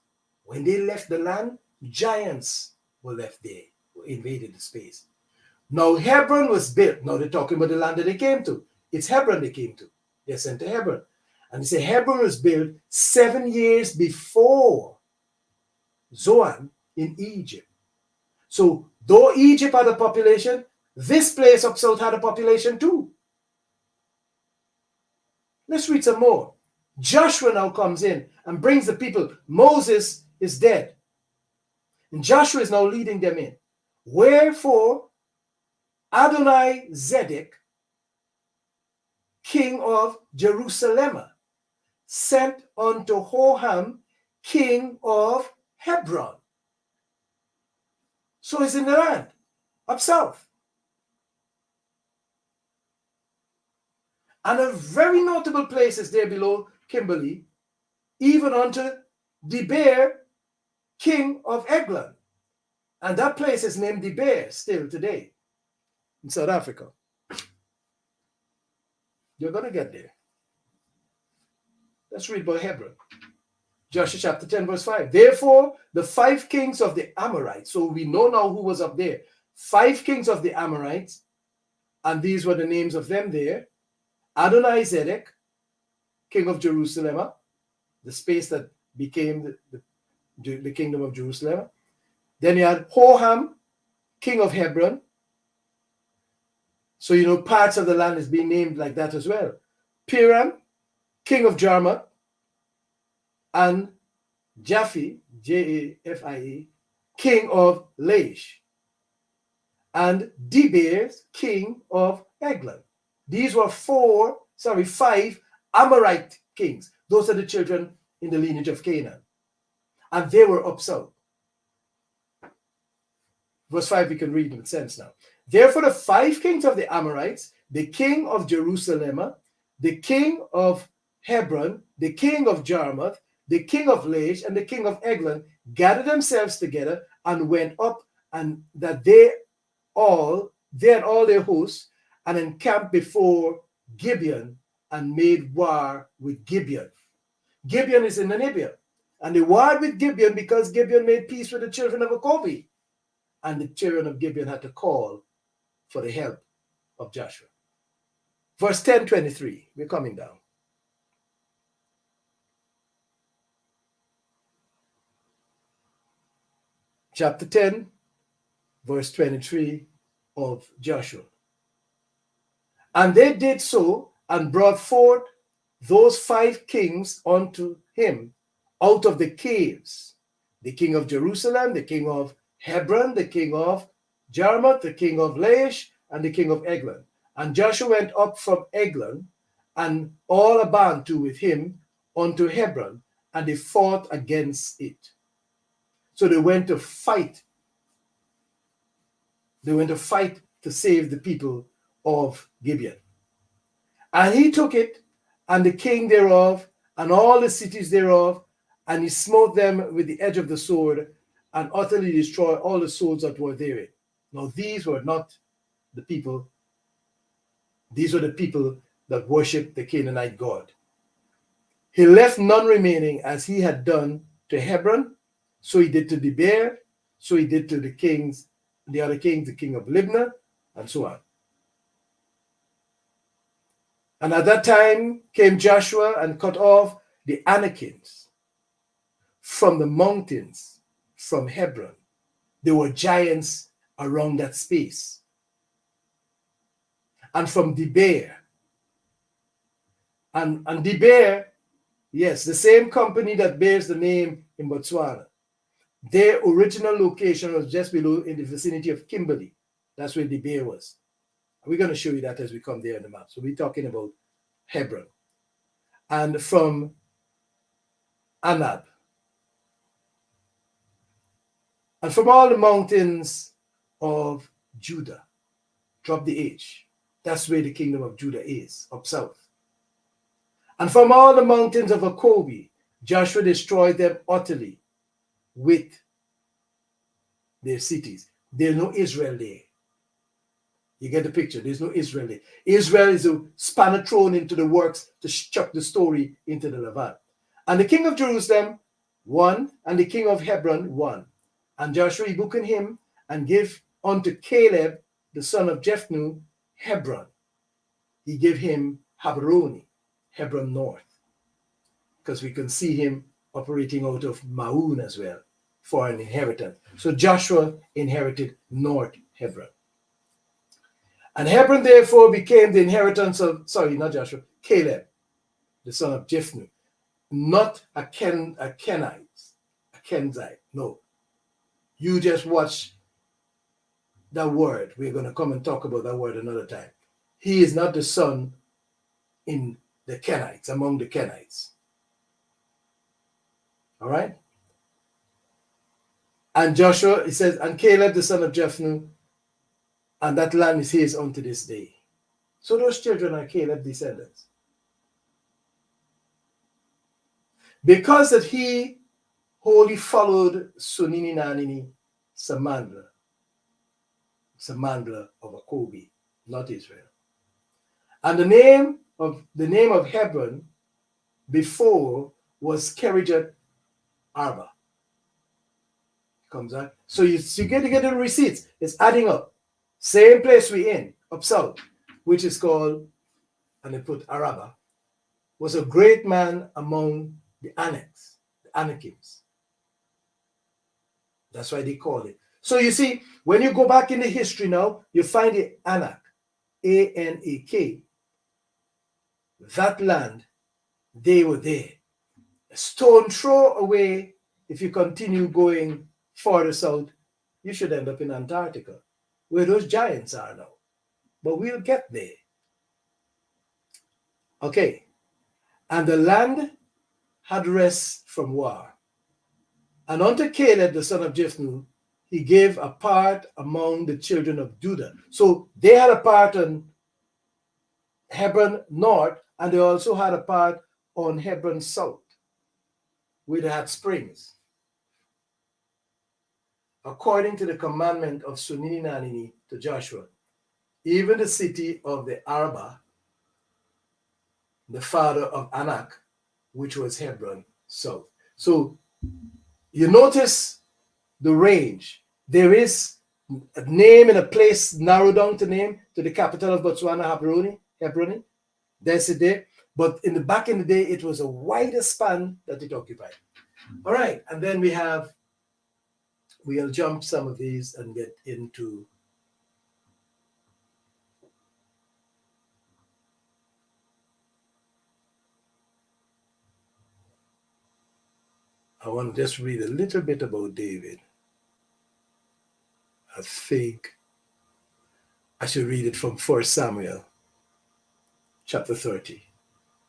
When they left the land, giants were left there, invaded the space. Now Hebron was built. Now they're talking about the land that they came to. It's Hebron they came to. They're sent to Hebron. And they say Hebron was built 7 years before Zoan in Egypt. So though Egypt had a population, this place up south had a population too. Let's read some more. Joshua now comes in and brings the people. Moses is dead. And Joshua is now leading them in. Wherefore Adonai Zedek, king of Jerusalem, sent unto Hoham, king of Hebron. So he's in the land, up south. And a very notable place is there below Kimberley, even unto Deber, king of Eglon. And that place is named Deber still today in South Africa. You're going to get there. Let's read about Hebron. Joshua chapter 10, verse 5. Therefore, the 5 kings of the Amorites, so we know now who was up there. 5 kings of the Amorites, and these were the names of them there. Adonizedek, king of Jerusalem, the space that became the kingdom of Jerusalem. Then you had Hoham, king of Hebron. So you know parts of the land is being named like that as well. Piram, king of Jarmuth, and Japhi, Jafie, king of Laish, and Deber, king of Eglon. These were 5 Amorite kings. Those are the children in the lineage of Canaan. And they were up south. Verse 5, we can read with sense now. Therefore, the 5 kings of the Amorites, the king of Jerusalem, the king of Hebron, the king of Jarmuth, the king of Laish, and the king of Eglon gathered themselves together and went up, and that they and all their hosts, and encamped before Gibeon and made war with Gibeon. Gibeon is in Namibia. And they warred with Gibeon because Gibeon made peace with the children of Akobi. And the children of Gibeon had to call for the help of Joshua. Verse 10:23, we're coming down. Chapter 10, verse 23 of Joshua. And they did so and brought forth those 5 kings unto him out of the caves. The king of Jerusalem, the king of Hebron, the king of Jarmuth, the king of Laish, and the king of Eglon. And Joshua went up from Eglon, and all Abantu with him unto Hebron, and they fought against it. So they went to fight. They went to fight to save the people of Gibeon. And he took it, and the king thereof, and all the cities thereof, and he smote them with the edge of the sword, and utterly destroyed all the swords that were therein. Now these were not the people. These were the people that worshipped the Canaanite god. He left none remaining, as he had done to Hebron, so he did to Deber, so he did to the kings, the other kings, the king of Libnah, and so on. And at that time came Joshua and cut off the Anakims from the mountains, from Hebron. There were giants around that space. And from Deber. And Deber, yes, the same company that bears the name in Botswana. Their original location was just below in the vicinity of Kimberley. That's where Deber was. We're going to show you that as we come there on the map. So we're talking about Hebron. And from Anab. And from all the mountains of Judah. Drop the H. That's where the kingdom of Judah is, up south. And from all the mountains of Akobi, Joshua destroyed them utterly with their cities. There's no Israel there. You get the picture. There's no Israel there. Israel is a spanner thrown into the works to chuck the story into the Levant. And the king of Jerusalem won, and the king of Hebron won. And Joshua rebuked him and gave unto Caleb, the son of Jephunneh, Hebron. He gave him Haberoni, Hebron North, because we can see him operating out of Maun as well for an inheritance. So Joshua inherited North Hebron. And Hebron therefore became the inheritance of, Caleb, the son of Jephunneh, not a Kenite, no. You just watch that word. We're going to come and talk about that word another time. He is not the son in the Kenites, among the Kenites. All right? And Joshua, it says, and Caleb, the son of Jephunneh, and that land is his unto this day. So those children are Caleb's descendants. Because that he wholly followed Sunini Nanini Samandla of Akobi, not Israel. And the name of Hebron before was Kerijat Arba. Comes out. So you get to get the receipts. It's adding up. Same place we in, up south, which is called, and they put Araba, was a great man among the Anakims. That's why they call it. So you see, when you go back in the history now, you find the Anak, A-N-A-K. That land, they were there. A stone throw away, if you continue going further south, you should end up in Antarctica, where those giants are now. But we'll get there. Okay. And the land had rest from war. And unto Caleb, the son of Jephunneh, he gave a part among the children of Judah. So they had a part on Hebron North, and they also had a part on Hebron South, where they had springs. According to the commandment of Sunini Nanini to Joshua, even the city of the Arba, the father of Anak, which was Hebron South. So you notice the range. There is a name and a place narrowed down to name to the capital of Botswana, Hebroni. That's it there. But back in the day, it was a wider span that it occupied. All right, and then we'll jump some of these and get into I want to just read a little bit about David. I think I should read it from 1 Samuel chapter 30,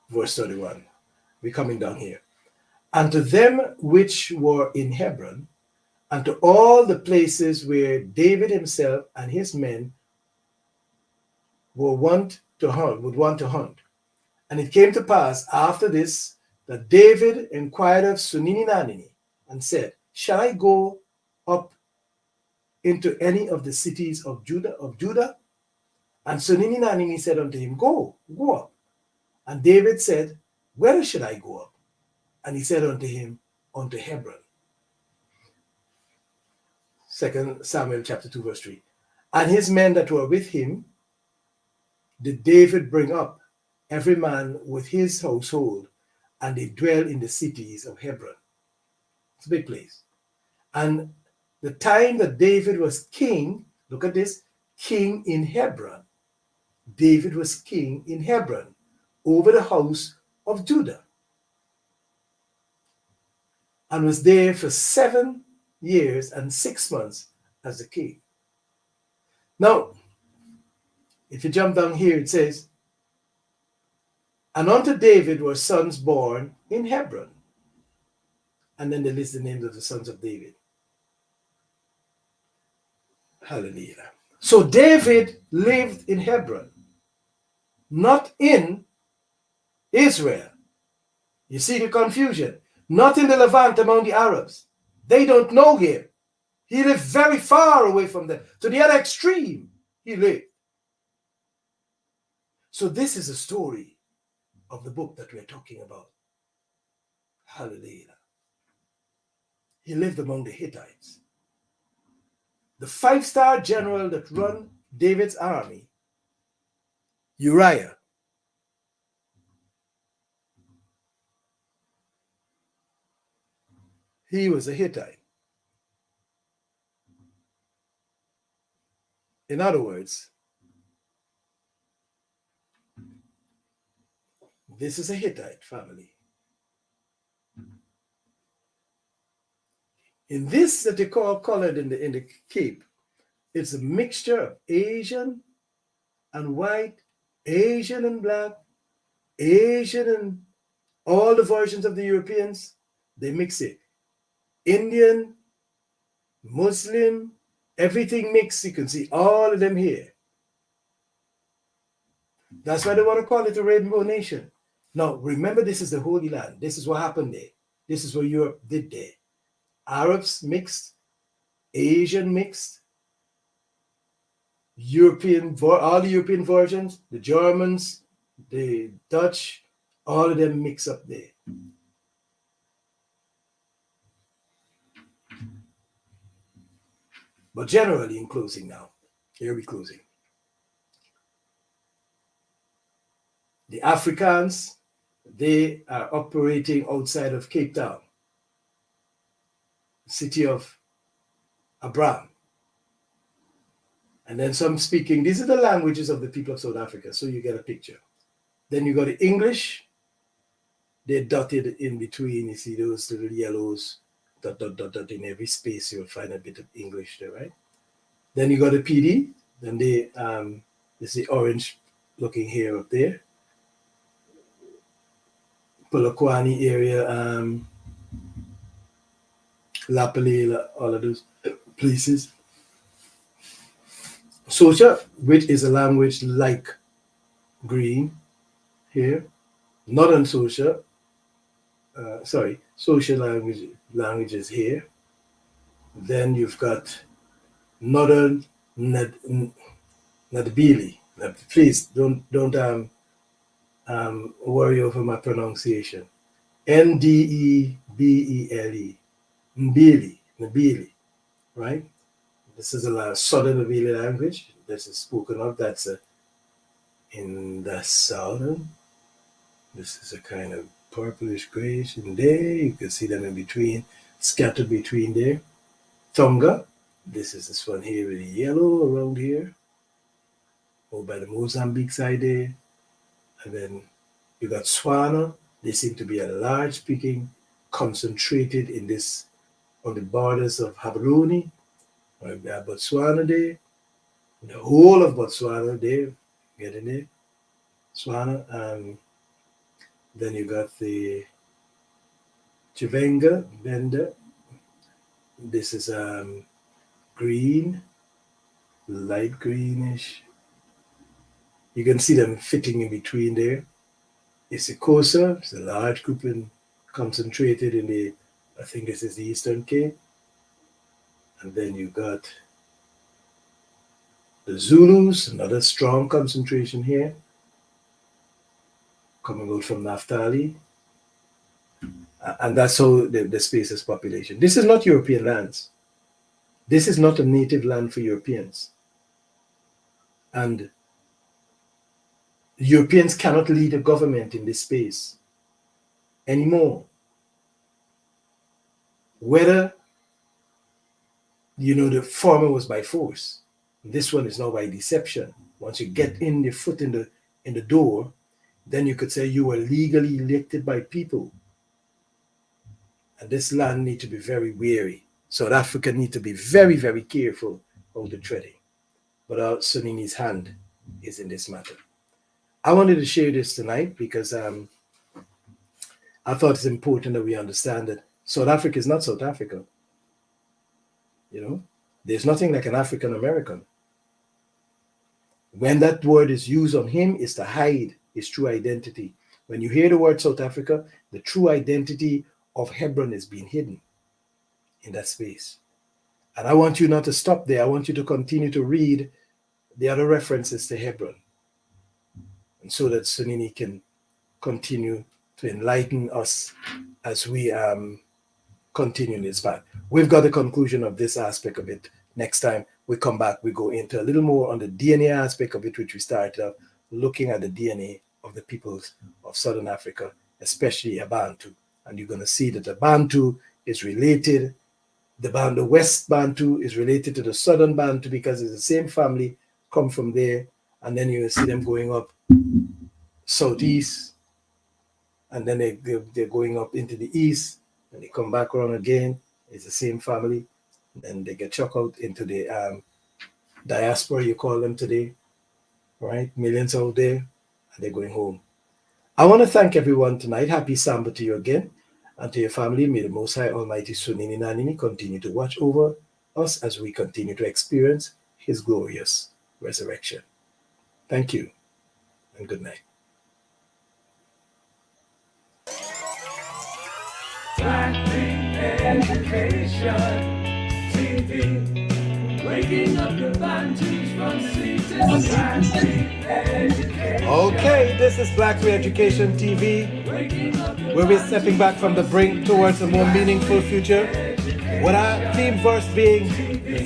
verse 31. We're coming down here. And to them which were in Hebron, and to all the places where David himself and his men would want to hunt. And it came to pass after this that David inquired of Sunini Nanini and said, shall I go up into any of the cities of Judah? And Sunini Nanini said unto him, Go up. And David said, where should I go up? And he said unto him, unto Hebron. 2 Samuel chapter 2, verse 3. And his men that were with him did David bring up, every man with his household, and they dwell in the cities of Hebron. It's a big place. And the time that David was king, look at this, king in Hebron. David was king in Hebron over the house of Judah, and was there for 7 years and 6 months as the king. Now, if you jump down here, it says, and unto David were sons born in Hebron. And then they list the names of the sons of David. Hallelujah. So David lived in Hebron, not in Israel. You see the confusion? Not in the Levant among the Arabs. They don't know him. He lived very far away from them. To the other extreme, he lived. So this is a story of the book that we're talking about. Hallelujah. He lived among the Hittites. The 5-star general that run David's army, Uriah, he was a Hittite. In other words, this is a Hittite family. In this that they call colored in the Cape, it's a mixture of Asian and white, Asian and black, Asian and all the versions of the Europeans. They mix it. Indian, Muslim, everything mixed. You can see all of them here. That's why they want to call it a rainbow nation. Now, remember, this is the Holy Land. This is what happened there. This is what Europe did there. Arabs mixed, Asian mixed, all the European versions, the Germans, the Dutch, all of them mix up there. But generally, in closing now, here we closing. The Africans, they are operating outside of Cape Town, city of Abraham. And then some speaking, these are the languages of the people of South Africa, so you get a picture. Then you got the English, they're dotted in between. You see those little yellows, dot, dot, dot, dot, in every space, you'll find a bit of English there, right? Then you got the PD, then this is the orange looking here up there. Polokwane area, Lapalila, all of those places. Socha, which is a language like green here. Northern Socha, social languages here. Then you've got Northern Ndebele. Please don't worry over my pronunciation. Ndebele, Ndebele, right? This is a Southern Ndebele language. This is spoken of. That's in the southern. This is a kind of purplish grayish in there. You can see them in between, scattered between there. Tonga. This is this one here with the yellow around here. Over by the Mozambique side there. And then you got Swana. They seem to be a large speaking, concentrated in this, on the borders of Gaborone. Right there, Botswana there. The whole of Botswana there. Get in there. Swana. Then you got the Chivenga, Benda. This is green, light greenish. You can see them fitting in between there. Isikosa, it's a large group concentrated in the, I think this is the Eastern Cape. And then you got the Zulus, another strong concentration here, coming out from Naphtali. And that's how the space is population. This is not European lands. This is not a native land for Europeans. And Europeans cannot lead a government in this space anymore. Whether, the former was by force, this one is now by deception. Once you get in your foot in the door, then you could say you were legally elected by people. And this land need to be very wary. South Africa need to be very, very careful how they're treading. But Sunini's hand is in this matter. I wanted to share this tonight because I thought it's important that we understand that South Africa is not South Africa. There's nothing like an African American. When that word is used on him, it's to hide his true identity. When you hear the word South Africa, the true identity of Hebron is being hidden in that space. And I want you not to stop there. I want you to continue to read the other references to Hebron, and so that Sunini can continue to enlighten us as we continue this path. We've got the conclusion of this aspect of it. Next time we come back, we go into a little more on the DNA aspect of it, which we started off looking at the DNA of the peoples of Southern Africa, especially Abantu. And you're going to see that the Bantu is related, the West Bantu is related to the Southern Bantu because it's the same family, come from there. And then you see them going up southeast, and then they're going up into the east, and they come back around again. It's the same family. Then they get chucked out into the diaspora, you call them today, right? Millions out there, and they're going home. I want to thank everyone tonight. Happy Samba to you again, and to your family. May the Most High Almighty Sunini Nanini continue to watch over us as we continue to experience His glorious resurrection. Thank you, and good night. Education TV, waking up the Bantus from sleep to Okay, this is Black Re-Education TV, where we're stepping back from the brink towards a more meaningful future. With our theme verse being,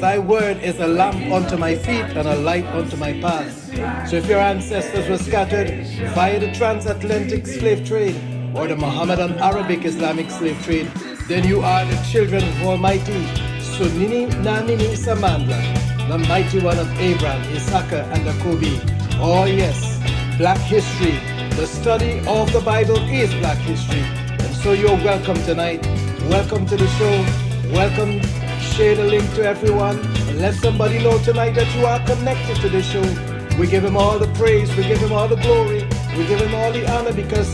"Thy word is a lamp unto my feet and a light unto my path." So if your ancestors were scattered via the transatlantic slave trade or the Mohammedan Arabic Islamic slave trade, then you are the children of Almighty Sunini Nanini Samandla, the mighty one of Abraham, Isaac, and Jacob. Oh yes, Black history, the study of the Bible is Black history. And so you're welcome tonight. Welcome to the show. Welcome. Share the link to everyone. And let somebody know tonight that you are connected to the show. We give him all the praise. We give him all the glory. We give him all the honor because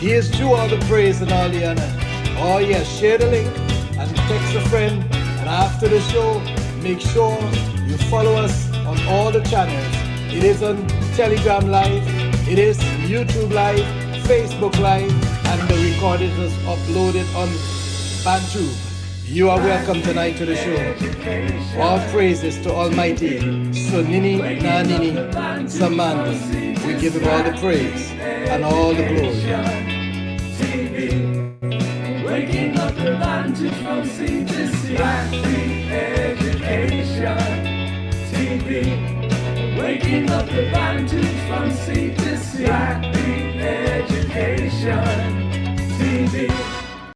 he is due all the praise and all the honor. Oh yes, share the link and text a friend. And after the show, make sure you follow us on all the channels. It is on Telegram Live, it is YouTube Live, Facebook Live, and the recording is uploaded on Bantu. You are welcome tonight to the show. All praises to Almighty Sunini Nanini Samanda. We give him all the praise and all the glory. Waking up the Bantus from sleep.